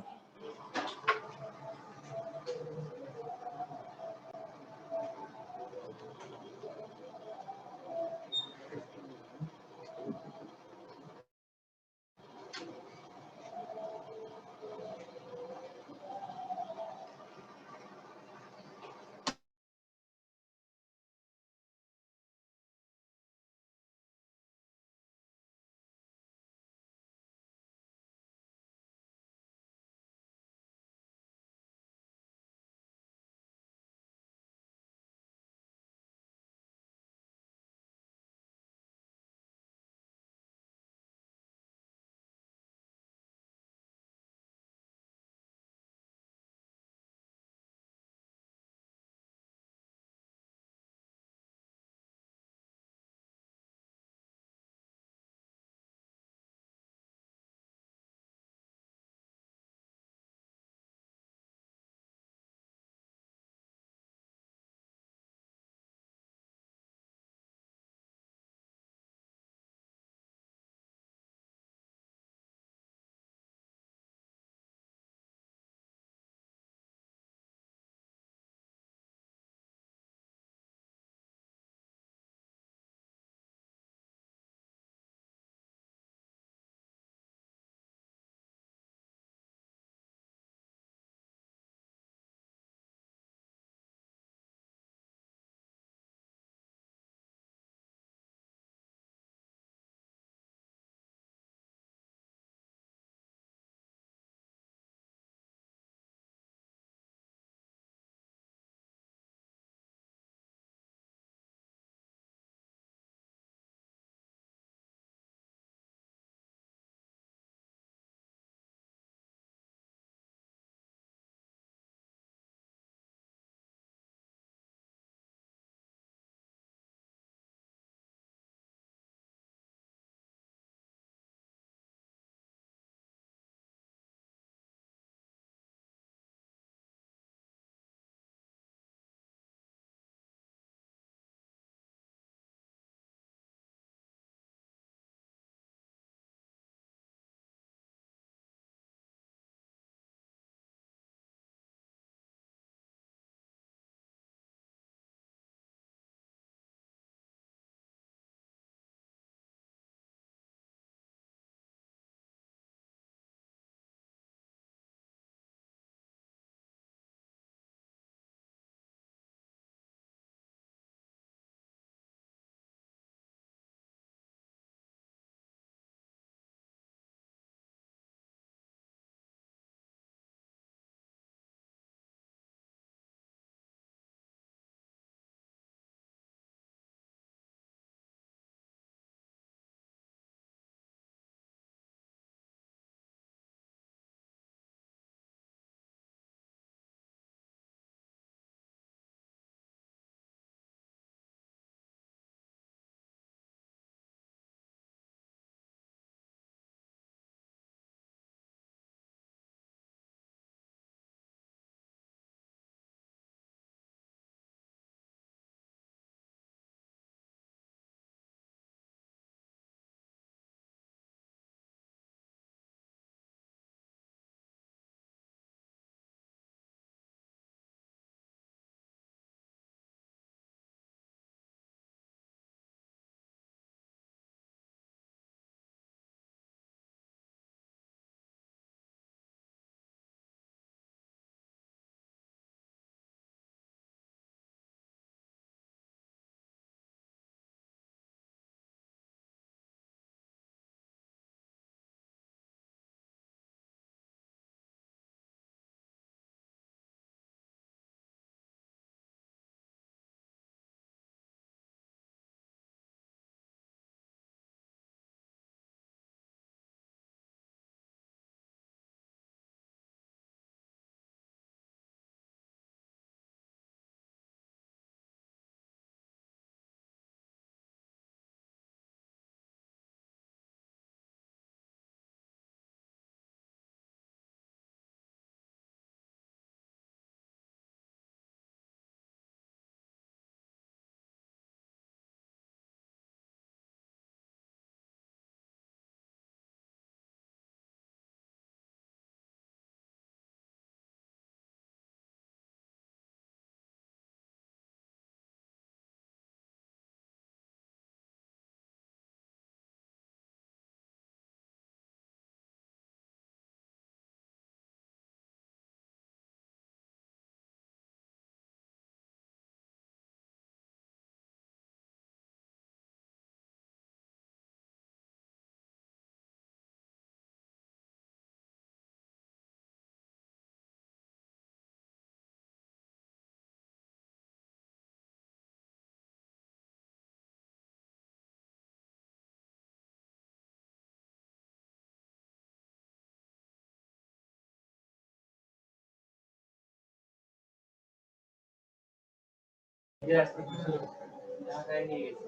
ঢাকায় নিয়ে গেছি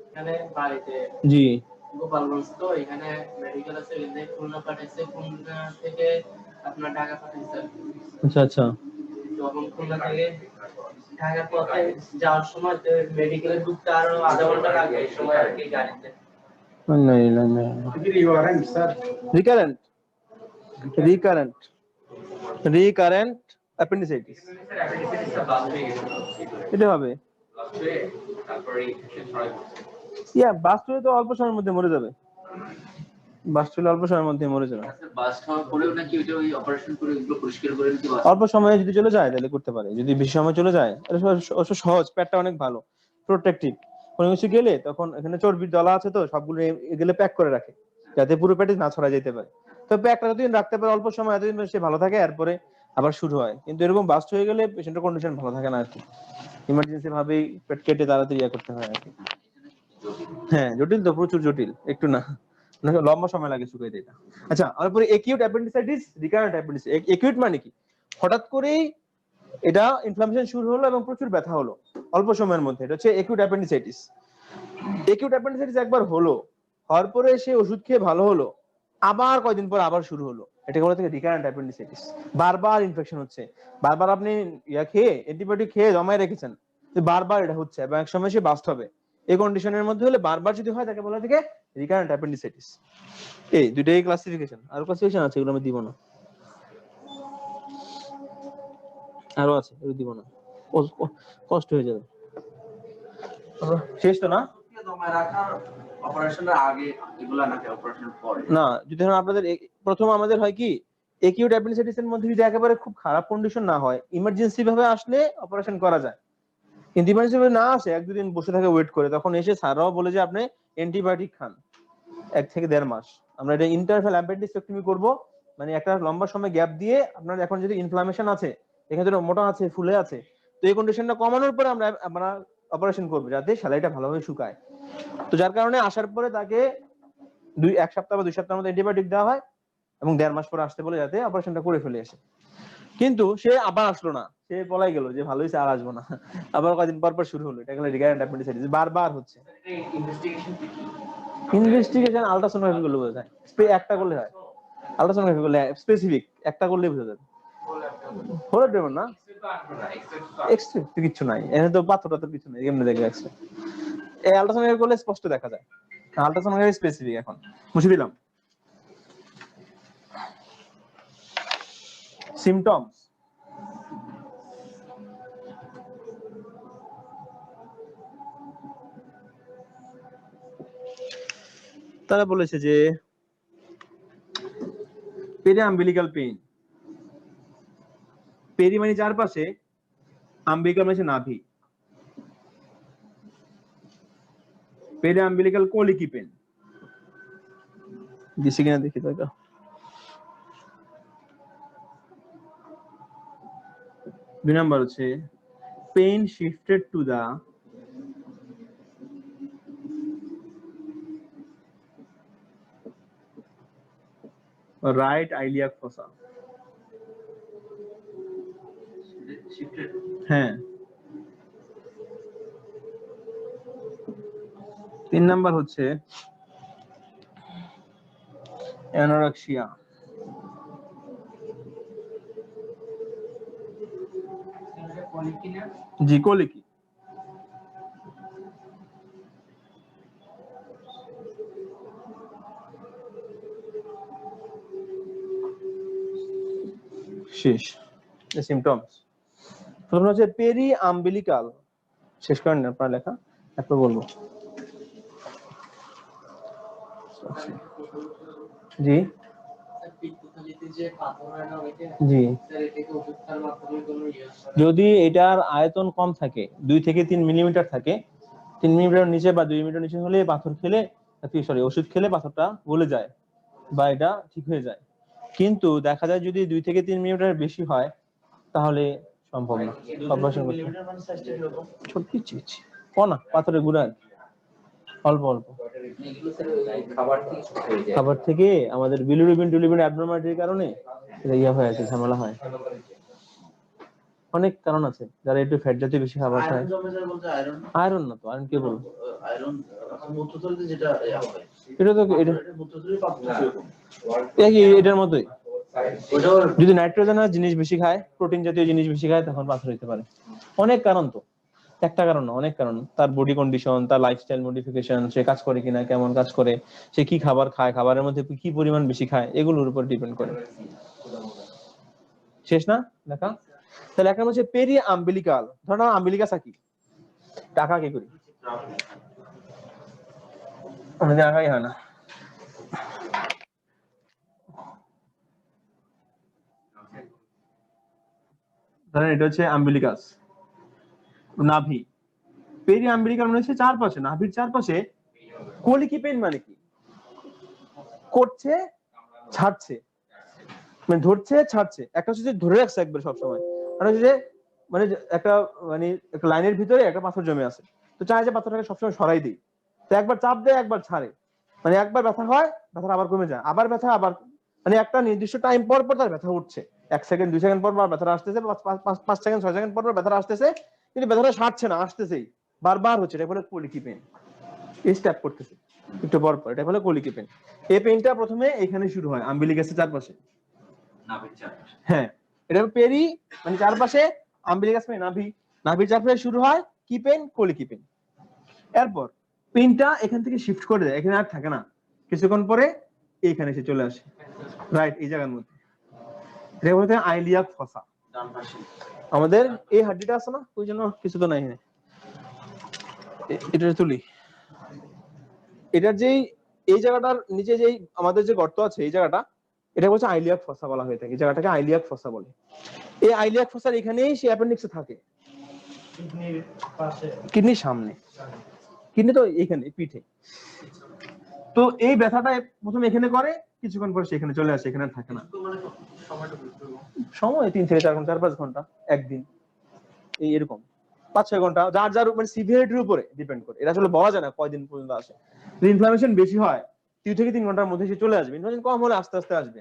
এখানে বাড়িতে জি গোপালগঞ্জ তো এখানে মেডিকেল আছে এখানে খুলনা পাঠাইছে খুলনা থেকে আপনার ঢাকা পাঠাইছে আচ্ছা আচ্ছা তখন খুলনা থেকে ঢাকার পথে যাওয়ার সময় মেডিকেলে ঢুকতে আরো আধা ঘন্টা লাগে এই সময় আর কি গাড়িতে রিওয়ারেন্ট sir recurrent recurrent recurrent appendicitis sir অ্যাপেন্ডিসাইটিসটা ব্লাস্ট হয়ে গেছে এটা হবে ব্লাস্ট হয়ে তারপরে ইনফেকশন ছড়ায় পড়ছে। বাস্ট হলে তো অল্প সময়ের মধ্যে মরে যাবে বাস্ট হলে অল্প সময়ের মধ্যে মরে যাবে আচ্ছা বাস্ট হওয়ার পরেও নাকি ওইটা ওই অপারেশন করে ওইগুলো পরিষ্কার করে নিতে পারে? অল্প সময়ে যদি চলে যায় তাহলে করতে পারে যদি বেশি সময় চলে যায় এটা সহজ প্যাডটা অনেক ভালো প্রোটেক্টিভ কোনো কিছু গেলে তখন এখানে চর্বির দলা আছে তো সবগুলো এগুলো প্যাক করে রাখে যাতে পুরো প্যাডে না ছড়া যেতে পারে তো প্যাকটা যতদিন রাখতে পারে অল্প সময় এতদিন সে ভালো থাকে এরপরে আবার শুরু হয় কিন্তু এরকম বাস্ট হয়ে গেলে পেশেন্টের কন্ডিশন ভালো থাকে না আর কি ইমার্জেন্সি ভাবেই পেট কেটে তাড়াতাড়ি ইয়ে করতে হয় আর কি হ্যাঁ জটিল তো প্রচুর জটিল একটু না লম্বা সময় লাগে শুকাইতে এটা আচ্ছা তারপরে acute appendicitis recurrent appendicitis acute মানে কি হঠাৎ করেই এটা ইনফ্লামেশন শুরু হলো এবং প্রচুর ব্যথা হলো অল্প সময়ের মধ্যে এটা হচ্ছে একিউট অ্যাপেন্ডিসাইটিস একিউট অ্যাপেন্ডিসাইটিস একবার হলো হওয়ার পরে সে ওষুধ খেয়ে ভালো হলো আবার কয়দিন পর আবার শুরু হলো এটাকে বলা হয় রিকারেন্ট অ্যাপেন্ডিসাইটিস বারবার ইনফেকশন হচ্ছে বারবার আপনি খেয়ে অ্যান্টিবায়োটিক খেয়ে জমায় রেখেছেন বারবার এটা হচ্ছে এবং এক সময় সে বাস্ট হবে এই কন্ডিশনের মধ্যে হলে বারবার যদি হয় তাকে বলা হয় রিকারেন্ট অ্যাপেন্ডিসাইটিস এই দুইটাই ক্লাসিফিকেশন আর ক্লাসিফিকেশন আছে এগুলো আমি দিব না আরো আছে এগুলো দিব না কষ্ট হয়ে যাবে শেষ তো না জমায় রাখার অপারেশনের আগে এগুলা নাকি অপারেশনের পরে? না যদি ধরুন আপনাদের প্রথম আমাদের হয় কি একিউট অ্যাপেন্ডিসাইটিস এর মধ্যে যদি একেবারে খুব খারাপ কন্ডিশন না হয় ইমার্জেন্সি ভাবে আসলে অপারেশন করা যায় কিন্তু ইমার্জেন্সি ভাবে না আসে এক দুদিন বসে থাকে ওয়েট করে তখন এসে স্যাররাও বলে যে আপনি অ্যান্টিবায়োটিক খান 1 থেকে 1.5 মাস আমরা এটা ইন্টারভ্যাল অ্যাপেন্ডিসেক্টমি করব মানে একটা লম্বা সময় গ্যাপ দিয়ে আপনার এখন যদি ইনফ্লামেশন আছে এখানে যদি মোটা আছে ফুলে আছে তো এই কন্ডিশনটা কমানোর পরে আমরা অপারেশন করব যাতে সেলাইটা ভালোভাবে শুকায় তো যার কারণে আসার পরে তাকে 1 সপ্তাহ বা 2 সপ্তাহের মধ্যে অ্যান্টিবায়োটিক দেওয়া হয় এবং 1.5 মাস পরে আসতে বলে যাতে অপারেশনটা করে ফেলে আসে কিন্তু সে আবার আসলো না সে পলাই গেল যে ভালোই আর আসবো না আবার কয়েকদিন পর পর শুরু হলো এটা গেলে রিকারেন্ট অ্যাপেন্ডিসাইটিস বারবার হচ্ছে ইনভেস্টিগেশন কি ইনভেস্টিগেশন আল্ট্রাসোনোগ্রাফি করলে বোঝা যায় একটা করলে হয় আল্ট্রাসোনোগ্রাফি করলে স্পেসিফিক একটা করলে বোঝা যাবে হলো ডেমন না এক্সট্রিম কিছু নাই এখানে তো পাথরটা তো কিছু নাই এমনি দেখা যাচ্ছে এই আল্ট্রাসোনোগ্রাফি করলে স্পষ্ট দেখা যায় আল্ট্রাসোনোগ্রাফি স্পেসিফিক এখন মুছে দিলাম symptoms তারা বলেছে যে পেরিআম্বিলিক্যাল পেইন পেরি মানে চারপাশে আম্বিলিক্যাল মানে নাভি পেরিআম্বিলিক্যাল কোলিকি পেন দিছি কিনা দেখি তো এটা 2 নাম্বার হচ্ছে pain shifted to the right iliac fossa shifted হ্যাঁ 3 নাম্বার হচ্ছে অ্যানোরেক্সিয়া জি কোলিকি শেষ সিমটমস প্রথম হচ্ছে পেরি আম্বিলিকাল শেষ করেন না আপনার লেখা একবার বলবো জি জি যদি এটার আয়তন কম থাকে 2 থেকে 3 মিলিমিটার থাকে 3 মিলিমিটার নিচে বা 2 মিলিমিটার নিচে হলে পাথর খেলে ওষুধ খেলে পাথরটা গলে যায় বা এটা ঠিক হয়ে যায় কিন্তু দেখা যায় যদি 2 থেকে 3 মিলিমিটার বেশি হয় তাহলে সম্ভব না অপারেশন করতে ছোট কিছু না পাথরের গুঁড়া অল্প অল্প খাবার থেকে আমাদের বিলিরুবিন টুলিবিন অ্যাবনরমালিটির কারণে এটা ইয়া হয় আছে ঝামেলা হয় অনেক কারণ আছে, যারা একটু ফ্যাট জাতীয় বেশি খাবার খায়। আয়রন জমে যায় বলতে আয়রন আয়রন না তো, আয়রন কে বলবো? আয়রন মূত্রথলিতে যেটা হয় এটা তো এটা মূত্রথলির পাত্র এরকম একই এটার মতোই। ওটাও যদি নাইট্রোজেন জিনিস বেশি খায়, প্রোটিন জাতীয় জিনিস বেশি খায়, তখন পাথর হতে পারে। অনেক কারণ তো, একটা কারণ না, অনেক কারণ। তার বডি কন্ডিশন, তার লাইফস্টাইল মডিফিকেশন, সে কাজ করে কিনা, কেমন কাজ করে, সে কি খাবার খায়, খাবারের মধ্যে কি পরিমাণ বেশি খায়, এগুলোর উপর ডিপেন্ড করে। শেষ না দেখা? তাহলে একটা হচ্ছে পেরি আম্বিলিকাল। ধরো আম্বিলিকাস কি টাকা কি করি, আমাদের আগাই হয় না। ধরেন এটা হচ্ছে আম্বিলিকাস, নাভি। পেরি আম্বিলিকাল মানে হচ্ছে চারপাশে, নাভির চারপাশে কোলিকিপেন মানে কি, করছে ছাড়ছে, মানে ধরছে ছাড়ছে। একটা হচ্ছে যে ধরে রাখছে একবার সবসময়, আর হচ্ছে যে মানে একটা মানে একটা লাইনের ভিতরে একটা পাথর জমে আছে, তো চায় যে পাথরটাকে সবসময় সরাই দিই, তো একবার চাপ দেয় একবার ছাড়ে, মানে একবার ব্যথা হয়, ব্যথা আবার কমে যায়, আবার ব্যথা, আবার মানে একটা নির্দিষ্ট টাইম পর পর তার ব্যথা উঠছে। 1 সেকেন্ড 2 সেকেন্ড পর পর ব্যথা আসতেছে, 5 সেকেন্ড 6 সেকেন্ড পর পর ব্যথা আসতেছে, কিন্তু ব্যথাটা সারছে না, আসতেছেই, বারবার হচ্ছে। এটা বলে কোলিকি পেন। এই স্টেপ করতেছে একটু পর পর, এটা বলে কোলিকি পেন। এই পেনটা প্রথমে এখানে শুরু হয় আম্বিলিকাসের চারপাশে। হ্যাঁ, এটা পেরি মানে চারপাশে, আম্বিলিকাস মানে নাভি, নাভির চারপাশে শুরু হয় কি পেন, কোলিকি পেন। এরপর পেনটা এখান থেকে শিফট করে দেয়, এখানে আর থাকে না, কিছুক্ষণ পরে এইখানে এসে চলে আসে, রাইট এই জায়গার মধ্যে। এটা বলতে আইলিয়াক ফসা। ডান পাশে আমাদের এই হাড্ডিটা আছে না, ওই জন্য কিছু তো নাই, এটা তুলি। এটার যেই এই জায়গাটার নিচে যেই আমাদের যে গর্ত আছে, এই জায়গাটা, এটা বলছে আইলিয়াক ফসা বলা হয়ে থাকে, এই জায়গাটাকে আইলিয়াক ফসা বলে। এই আইলিয়াক ফসার এখানেই সে অ্যাপেন্ডিক্সে থাকে, কিডনির পাশে, কিডনির সামনে, কিডনি তো এইখানে পিঠে। তো এই ব্যথাটা প্রথমে এখানে করে, কিছুক্ষণ পরে সেখানে চলে আসে, এখানে থাকে না। মানে সময়টা সময় 3 থেকে 4 ঘন্টা, 4-5 ঘন্টা, একদিন, এই এরকম 5-6 ঘন্টা, যার যার মানে সিভিয়ারিটির উপরে ডিপেন্ড করে। এটা আসলে বলা যায় না কয়দিন পর্যন্ত আসে। যদি ইনফ্লামেশন বেশি হয় 2 থেকে 3 ঘন্টার মধ্যে সে চলে আসবে, ইনফ্লামেশন কম হলে আস্তে আস্তে আসবে,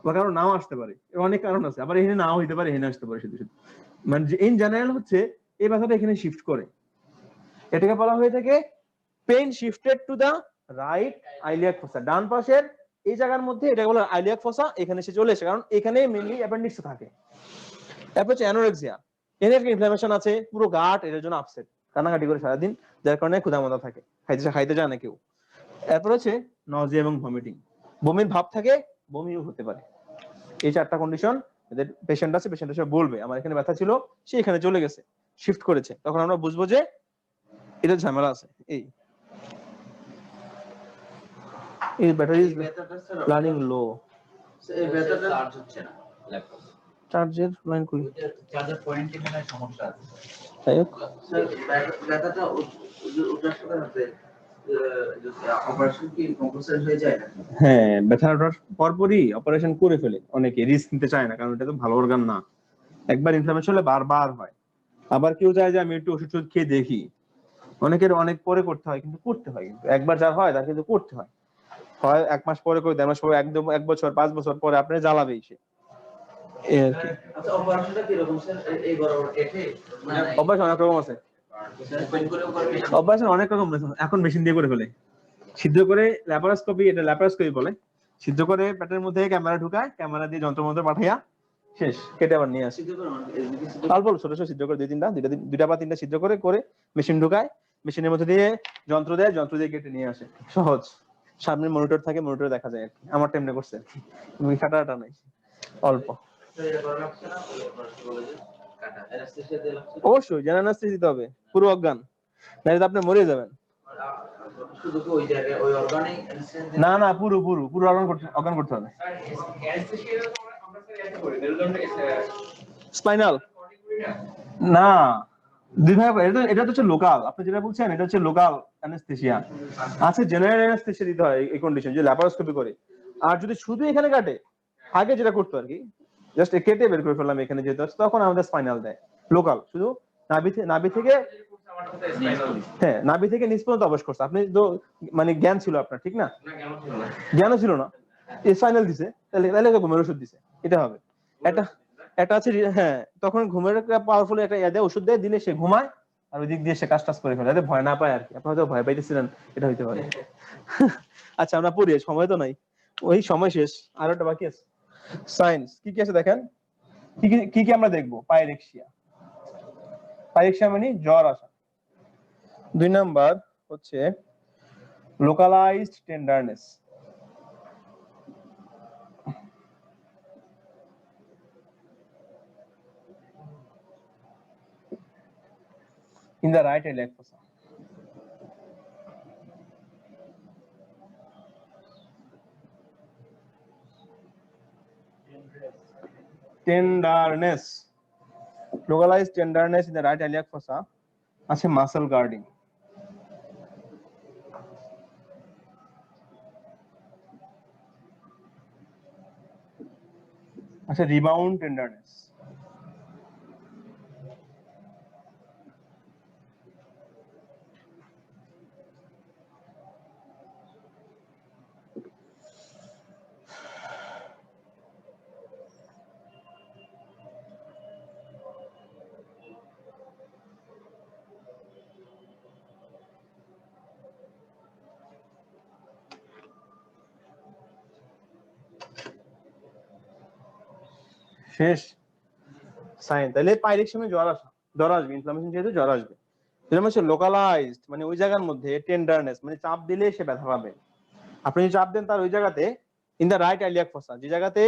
বা কারো নাও আসতে পারে, এর অনেক কারণ আছে। আবার এখানে নাও হইতে পারে, এখানে আসতে পারে, শুধু শুধু মানে ইন জেনারেল হচ্ছে এই ব্যথাটা এখানে শিফট করে। এটাকে বলা হয়ে থাকে pain shifted to the right iliac fossa, ডান পাশের এই জায়গার মধ্যে, এটা বলা আইলিয়াক ফসা, এখানে সে চলে এসে, কারণ এখানে মেইনলি অ্যাপেন্ডিক্স থাকে। তারপর হচ্ছে অ্যানোরেক্সিয়া, এর ইনফ্লামেশন আছে, পুরো গাট এর জন্য আপসেট, কান্নাকাটি করে সারাদিন, যার কারণে ক্ষুধামন্দা থাকে, খাইতে যায় না কেউ। এরপর হচ্ছে নজিয়া এবং ভমিটিং, বমির ভাব থাকে, বমিও হতে পারে। এই 4টা কন্ডিশন এদের পেশেন্ট আছে, পেশেন্ট এসে বলবে আমার এখানে ব্যথা ছিল, সে এখানে চলে গেছে, শিফট করেছে, তখন আমরা বুঝবো যে এটা ঝামেলা আছে। এই ব্যাটারি ইজ রানিং লো, এই ব্যথাটা চার্জ হচ্ছে না ল্যাপটপ, চার্জের লাইন কই, চার্জার পয়েন্টে মনে হয় সমস্যা আছে। তাই হোক। ব্যথাটা ওটার সাথে আছে অপারেশন কি কম্পালসারি হয়ে যায় না? হ্যাঁ, ব্যথা ওঠার পরপরই অপারেশন করে ফেলে অনেকে, রিস্ক নিতে চায় না, কারণ এটা তো ভালো অর্গান না। একবার ইনফ্লামেশন হলে বারবার হয়। আবার কেউ চায় যে আমি একটু ওষুধ খেয়ে দেখি, অনেকের অনেক পরে করতে হয়, কিন্তু করতে হয়, কিন্তু একবার যা হয় তার কিন্তু করতে হয়। 1 মাস পরে করে, 1.5 মাস পরে, 1 বছর, 5 বছর পরে আপনার জ্বালাবেই সে। আচ্ছা অপারেশনটা কি রকম স্যার? এই বরাবর কেটে মানে অপারেশন অনেক রকম আছে, ওপেন করেও করবে, অপারেশন অনেক রকম এখন মেশিন দিয়ে করে ফেলে, সিদ্ধ করে, ল্যাপারোস্কোপি, এটা ল্যাপারোস্কোপি বলে, সিদ্ধ করে পেটের মধ্যে ক্যামেরা ঢুকায়, ক্যামেরা দিয়ে যন্ত্রমন্ত্র পাঠাইয়া শেষ, কেটে আবার নিয়ে আসে। অল্প ছোট ছোট সিদ্ধ করে, 2 বা 3টা সিদ্ধ করে করে মেশিন ঢুকায়, মেশিনের মধ্যে দিয়ে যন্ত্র দেয়, যন্ত্র দিয়ে কেটে নিয়ে আসে, সহজ। সামনে মনিটর থাকে, মনিটরে দেখা যায় আর কি। আমার টাইমে করছে, তুমি কাটাটা নাই, অল্প। অবশ্যই জেনারেল অ্যানেস্থেসিয়া দিতে হবে, পুরো অজ্ঞান, নাহলে তো আপনি মরে যাবেন। শুধু কি ওই জায়গায় ওই অর্গানে না না, পুরো অজ্ঞান করতে হবে। স্পাইনাল না, দুই ভাগ, এটা তো হচ্ছে লোকাল, আপনি যেটা বলছেন এটা হচ্ছে লোকাল অ্যানেস্থেসিয়া আছে, জেনারেল অ্যানেস্থেসিয়া দিতে হয় এই কন্ডিশন, যে ল্যাপারোস্কোপি করে। আর যদি শুধু এখানে কাটে, আগে যেটা করতো আর কি, জাস্ট কেটে বের করে ফেললাম এখানে যেতে হচ্ছে, তখন আমাদের স্পাইনাল দেয়। লোকাল শুধু নাভি থেকে, হ্যাঁ নাভি থেকে নিচ পর্যন্ত অবশ করছে। আপনি তো মানে জ্ঞান ছিল আপনার, ঠিক না? জ্ঞানও ছিল না, স্পাইনাল দিছে, তাহলে ঘুমের ওষুধ দিছে, এটা হবে। একটা একটা আছে হ্যাঁ, তখন ঘুমের একটা পাওয়ারফুল একটা দেয়, ওষুধ দেয়, দিলে সে ঘুমায় আর ওই দিক দিয়ে সে কাজ টাজ করে ফেলে, যাতে ভয় না পায় আর কি। আপনি হয়তো ভয় পাইতেছিলেন, এটা হইতে পারে। আচ্ছা আমরা পড়ি, সময় তো নাই, ওই সময় শেষ, আর একটা বাকি আছে। সায়েন্স কি কি আছে দেখেন, কি কি আমরা দেখবো। পাইরেক্সিয়া, পাইরেক্সিয়া মানে জ্বর আসা। 2 নাম্বার হচ্ছে localised tenderness. in the right iliac fossa. Tenderness, localized tenderness in the right iliac fossa আছে muscle guarding। আচ্ছা rebound tenderness, শেষ সাইন। তাহলে পাইরেকশনে জ্বর আসবে, ইনফ্লামেশন যেহেতু জ্বর আসবে। এরকম হচ্ছে লোকালাইজড মানে ওই জায়গার মধ্যে, টেন্ডারনেস মানে চাপ দিলে সে ব্যথা পাবে। আপনি যদি চাপ দেন তার ওই জায়গাতে, ইন দ্য রাইট ইলিয়াক ফসা, যে জায়গাতে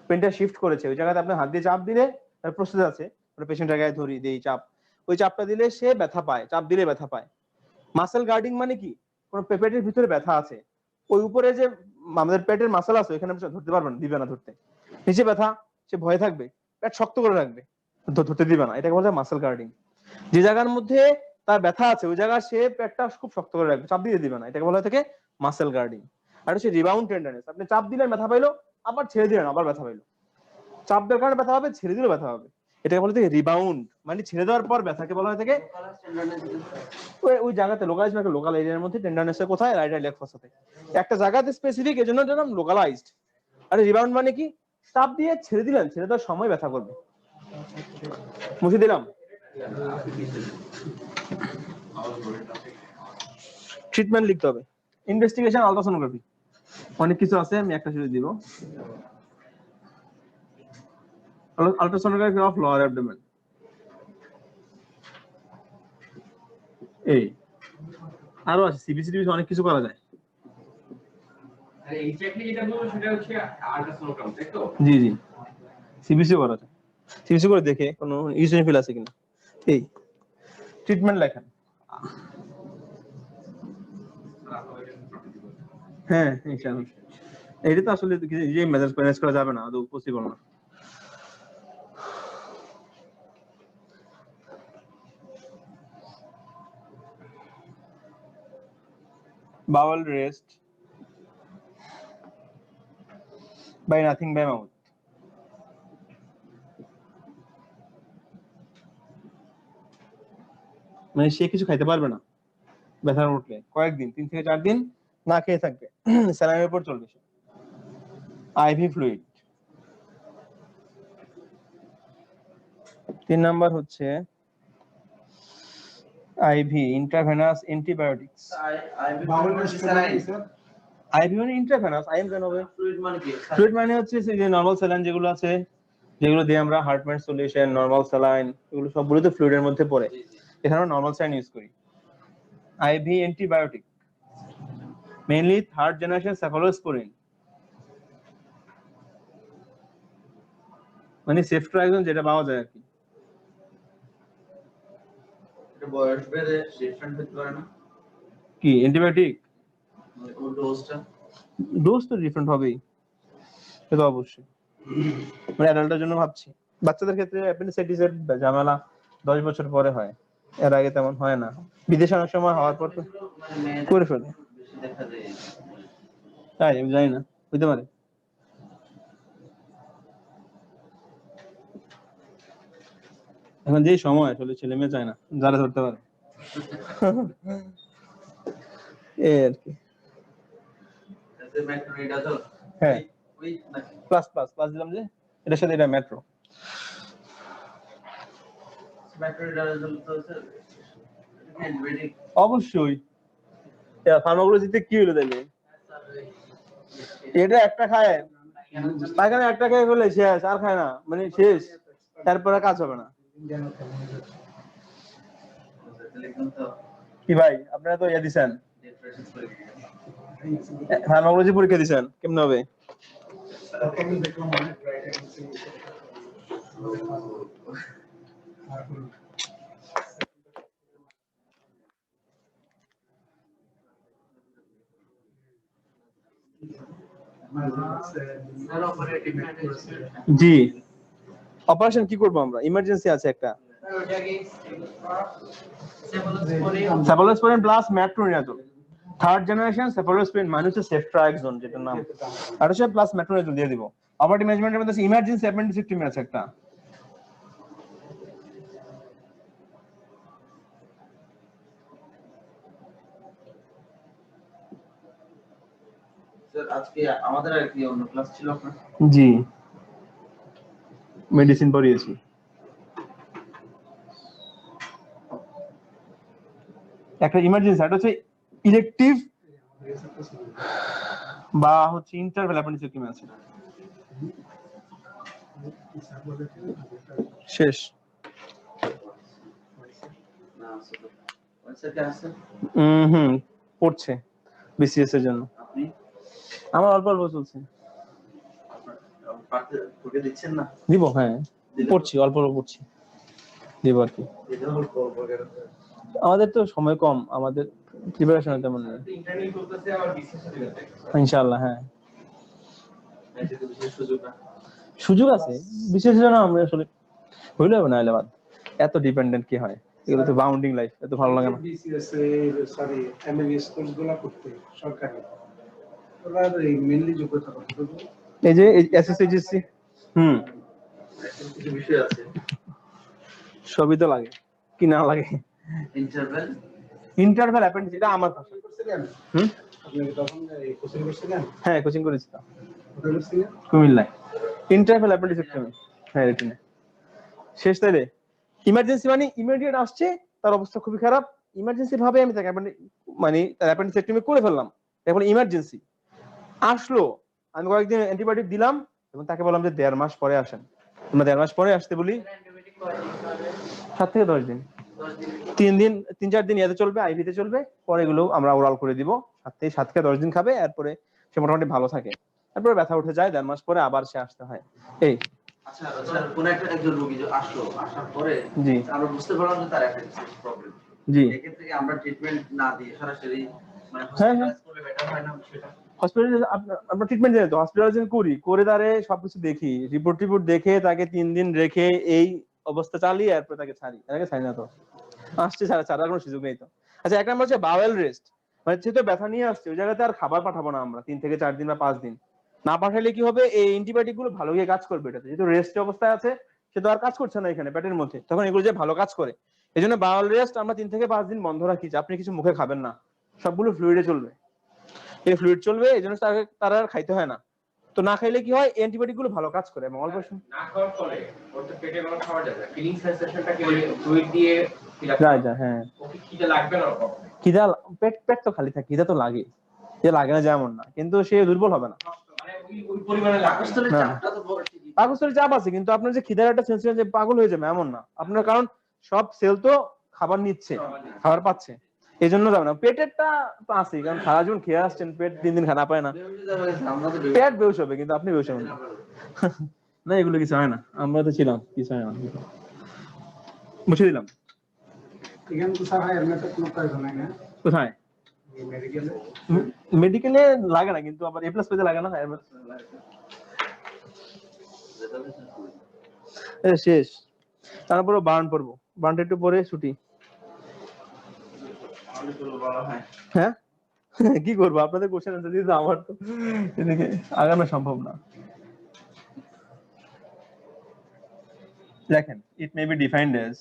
পেনটা শিফট করেছে ওই জায়গাতে আপনি হাত দিয়ে চাপ দিলে, তার প্রসেস আছে, ওটা পেশেন্টের গায়ে ধরি দেই চাপ, ওই চাপটা দিলে সে ব্যথা পায়, চাপ দিলে ব্যথা পায়। মাসেল গার্ডিং মানে কি, কোন পেটের ভিতরে ব্যথা আছে, ওই উপরে যে আমাদের পেটের মাসেল আছে ওখানে ধরতে পারবেন, দিবে না ধরতে, নিচে ব্যথা, সে ভয় থাকবে, পেট শক্ত করে রাখবে, ধরতে দিবে না, এটাকে বলা হয় মাসেল গার্ডিং। যে জায়গার মধ্যে তার ব্যথা আছে ওই জায়গা সে পেটটা খুব শক্ত করে রাখবে, চাপ দিয়ে দিবে না, এটাকে বলা হয় থাকে মাসেল গার্ডিং। আর হচ্ছে রিবাউন্ড টেন্ডারনেস, আপনি চাপ দিলেন ব্যথা পাইলো, আবার ছেড়ে দিলেন আবার ব্যথা পাইলো, চাপ দেওয়ার কারণে ব্যথা হবে, ছেড়ে দিলেও ব্যথা হবে, এটাকে বলা হয় রিবাউন্ড, মানে ছেড়ে দেওয়ার পর ব্যথাকে বলা হয় থাকে ওই জায়গাতে লোকালাইজড, একটা লোকাল এরিয়ার মধ্যে টেন্ডারনেসের কোথায়, রাইট ইলিয়াক ফসাতে, একটা জায়গাতে স্পেসিফিক, এজন্য নাম লোকালাইজড। আর রিবাউন্ড মানে কি, চাপ দিয়ে ছেড়ে দিলেন, ছেড়ে দেওয়ার সময় ব্যথা করবে। মুছে দিলাম। ট্রিটমেন্ট লিখতে হবে, ইনভেস্টিগেশন আলট্রাসোনোগ্রাফি, অনেক কিছু আছে, আমি একটা শুরু দিব। আলট্রাসোনোগ্রাফি অফ লোয়ার অ্যাবডোমেন, এই আরো আছে, সিবিসি অনেক কিছু করা যায়। আর এক্স্যাক্টলি যেটা বলবো সেটা হচ্ছে আল্ট্রাসোনোগ্রাম, তাই তো? জি জি, সিবিসি করা যায়, সিবিসি করে দেখে কোনো ইউসিনফিল আছে কিনা। এই ট্রিটমেন্ট লেখেন। হ্যাঁ ইনশাআল্লাহ, এটা তো আসলে যে মেজাজ করা যাবে না, আদৌ পসিবল না। Bowel rest by nothing by mouth, মানে সে কিছু খাইতে পারবে না, ব্যথা উঠলে কয়েকদিন, 3 থেকে 4 দিন না খেয়ে থাকবে, স্যালাইনের উপর চলবে সে। IV fluid. 3 নাম্বার হচ্ছে আইভি ইন্ট্রাভেনাস অ্যান্টিবায়োটিক্স। আইভি মানে ইন্ট্রাভেনাস, আইএম কেন হবে? ফ্লুইড মানে কি? ফ্লুইড মানে হচ্ছে যে নরমাল স্যালাইন যেগুলো আছে, যেগুলো দিয়ে আমরা হার্টম্যান সলিউশন, নরমাল স্যালাইন, এগুলো সবগুলো তো ফ্লুইডের মধ্যে পড়ে, এখানে নরমাল স্যালাইন ইউজ করি। IV antibiotic mainly 3rd generation cephalosporin, মানে সেফট্রাইজন যেটা পাওয়া যায় আর কি। এটা বয়স বেড়ে ডিফারেন্ট হতে পারে না? কি অ্যান্টিবায়োটিক ওর ডোজটা? ডোজ তো ডিফারেন্ট হবেই, এটা অবশ্যই। মানে অ্যাডাল্টের জন্য ভাবছি, বাচ্চাদের ক্ষেত্রে অ্যাপেন্ডিসাইটিসের ঝামেলা 10 বছর পরে হয়, এর আগে তেমন হয় না। বিদেশে অনেক সময় হওয়ার পর তো করে ফেলে, বেশি দেখা যায়। তাই আমি জানি না, হইতে পারে। এখন যেই সময় আসলে ছেলে মেয়ে চায় না, যারা ধরতে পারে এই আর কি। এতে ম্যাক্রোনিডাজল। হ্যাঁ ওই নাকি? প্লাস দিলাম যে, এটার সাথে এটা মেট্রো। অবশ্যই ফার্মাকোলজিতে কি হলো তাইলে এটা একটা খায় পায়খানা একটা খেয়ে ফেলে শেষ আর খায় না মানে শেষ তারপরে কাজ হবে না কি ভাই আপনারা তো ইয়া দিছেন ফার্মাকোলজি পরীক্ষা দিছেন কেমন হবে জি অপারেশন কি করব আমরা ইমার্জেন্সি আছে একটা cephalosporin plus metronidazole third generation cephalosporin মানুষে সেফট্রাক্সোন যেটা নাম আর হচ্ছে প্লাস মেট্রোনিডাজোল দিয়ে দিব অপারেটিভ ম্যানেজমেন্টের মধ্যে ইমার্জেন্সি অ্যাপেন্ডিসেক্টমি আছে একটা স্যার আজকে আমাদের আর কি অন্য ক্লাস ছিল আপনার জি মেডিসিন পড়িয়েছি একটা ইমার্জেন্সি এটা হচ্ছে ইলেকটিভ বা হচ্ছে ইন্টারভ্যাল অ্যাপেন্ডিসেক্টমি আছে শেষ না স্যার কে আছে পড়ছে বিসিএস এর জন্য আপনি আমার অল্প অল্প চলছে পারতে তোকে দিচ্ছেন না দিব হ্যাঁ পড়ছি অল্প অল্প পড়ছি দিব আর কি এটা হল করব আমাদের তো সময় কম আমাদের প্রিপারেশন তেমন নেই ইন্টারনেট করতেছে আবার বিশেষ সুযোগ আছে ইনশাআল্লাহ হ্যাঁ এটা তো বিশেষ সুযোগ না সুযোগ আছে বিশেষ জন্য আমরা আসলে হইলো না আলাদা এত ডিপেন্ডেন্ট কি হয় এগুলো তো বাউন্ডিং লাইফ এত ভালো লাগে না বিসিএস সরি এমবিবিএস কোর্সগুলো করতে সরকারি ওরা এই মেইনলি যোগ্যতা করতে এই যে এসএসসি কিছু বিষয় আছে সবই তো লাগে কি না লাগে ইন্টারভ্যাল অ্যাপেন্ডিস এটা আমার ভাষা আপনি তখন কোচিং করছিলেন হ্যাঁ কোচিং করেছি তো কোথায় করছিলেন কুমিল্লায় ইন্টারভ্যাল অ্যাপেন্ডিসেক্টমি হ্যাঁ রেটিনে শেষ তাইলে ইমার্জেন্সি মানে ইমিডিয়েট আসছে তার অবস্থা খুবই খারাপ ইমার্জেন্সি ভাবে আমি তাকে মানে তার অ্যাপেন্ডিসেক্টমি করে ফেললাম এখন ইমার্জেন্সি আসলো আমি কয়েকদিন অ্যান্টিবায়োটিক দিলাম এবং তাকে বললাম যে 1.5 মাস পরে আসেন আমরা 1.5 মাস পরে আসতে বলি 7 থেকে 10 দিন 3-4 দিন ইয়াতে চলবে আইভিতে চলবে পরে এগুলো আমরা ওরাল করে দিব 7 থেকে 10 দিন খাবে এরপরে সে মোটামুটি ভালো থাকে তারপরে ব্যথা উঠে যায় 1.5 মাস পরে আবার সে আসতে হয় এই আচ্ছা স্যার কোন একটা একজন রোগী যে আসলো আসার পরে জি আমরা বুঝতে পারলাম যে তার একটা প্রবলেম জি এক্ষেত্রে আমরা ট্রিটমেন্ট না দিয়ে সরাসরি মানে হ্যাঁ, হসপিটালাইজ করলে বেটার হয় না সেটা হসপিটালে আমরা ট্রিটমেন্ট জানি তো হসপিটালাইজেশন করে তারে সবকিছু দেখি রিপোর্ট দেখে তাকে 3 দিন রেখে এই অবস্থা চালিয়ে এরপর তাকে ছাড়ি এটাকে ছাড়ি না তো আসছে ছাড়ার কোনো সুযোগ নেই তো আচ্ছা এক নম্বর হচ্ছে বাওয়েল রেস্ট মানে সে তো ব্যথা নিয়ে আসছে ওই জায়গাতে আর খাবার পাঠাবো না আমরা 3 থেকে 4 দিন বা 5 দিন না পাঠালে কি হবে এই অ্যান্টিবায়োটিক গুলো ভালো গিয়ে কাজ করবে এটাতে যেহেতু রেস্ট অবস্থায় আছে সে তো আর কাজ করছে না এখানে পেটের মধ্যে তখন এগুলো যে ভালো কাজ করে এই জন্য বাওয়েল রেস্ট আমরা 3 থেকে 5 দিন বন্ধ রাখি আপনি কিছু মুখে খাবেন না সবগুলো ফ্লুইডে চলবে এই ফ্লুইড চলবে এই জন্য তারা আর খাইতে হয় না তো না খাইলে কি হয় অ্যান্টিবায়োটিক গুলো ভালো কাজ করে এবং অল্প না খাওয়ার ফলে ওর তো পেটে কোনো খাওয়া যায় না ফিলিং সেন্সেশনটা কি ওই ফ্লুইড দিয়ে যায় হ্যাঁ ওকে খিদে লাগবে না ওরকম খিদা পেট তো খালি থাকে খিদা তো লাগে যে লাগে না যেমন না কিন্তু সে দুর্বল হবে না মানে ওই পরিমাণে লাগবে পাকস্থলীর না। চাপটা তো বড় ঠিকই পাকস্থলীর চাপ আছে কিন্তু আপনার যে খিদার একটা সেন্সেশন যে পাগল হয়ে যাবে এমন না আপনার কারণ সব সেল তো খাবার নিচ্ছে খাবার পাচ্ছে এই জন্য যাবে না পেটেরটা তো আছে কারণ সারা জীবন খেয়ে আসছেন পেট 3 দিন খানা পায় না আমরা তো পেট বেউস হবে কিন্তু আপনি বেউস হবেন না। না এগুলো কিছু হয় না আমরা তো ছিলাম কিছু হয় না মুছে দিলাম এখানে তো স্যার হেলমেটের কোনো প্রয়োজন নাই না কোথায় মেডিকেলে মেডিকেলে লাগে না কিন্তু আবার এ প্লাস পেতে লাগে না শেষ তারপরে বার্ন পড়বো বার্নটা একটু পরে ছুটি হ্যাঁ কি করবো আপনাদের কোশ্চেন আনসার দিতে আমার তো এদিকে আগানো সম্ভব না দেখেন ইট মে বি ডিফাইন্ড এজ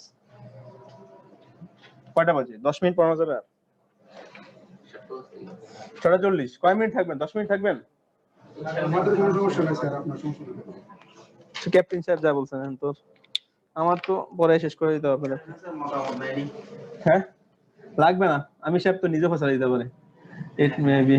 কয়টা বাজে 10 মিনিট পড়ানো যাবে আর 40 কয় মিনিট থাকবেন 10 মিনিট থাকবেন আমাদের কোনো সমস্যা নেই স্যার আপনার সমস্যা নেই ক্যাপ্টেন সাহেব যা বলছেন তো আমার তো পরে শেষ করে দিতে হবে। মতামত নেই। হ্যাঁ লাগবে না, আমি সাহেব তো নিজে ফসল দিতে পারে। ইট মে বি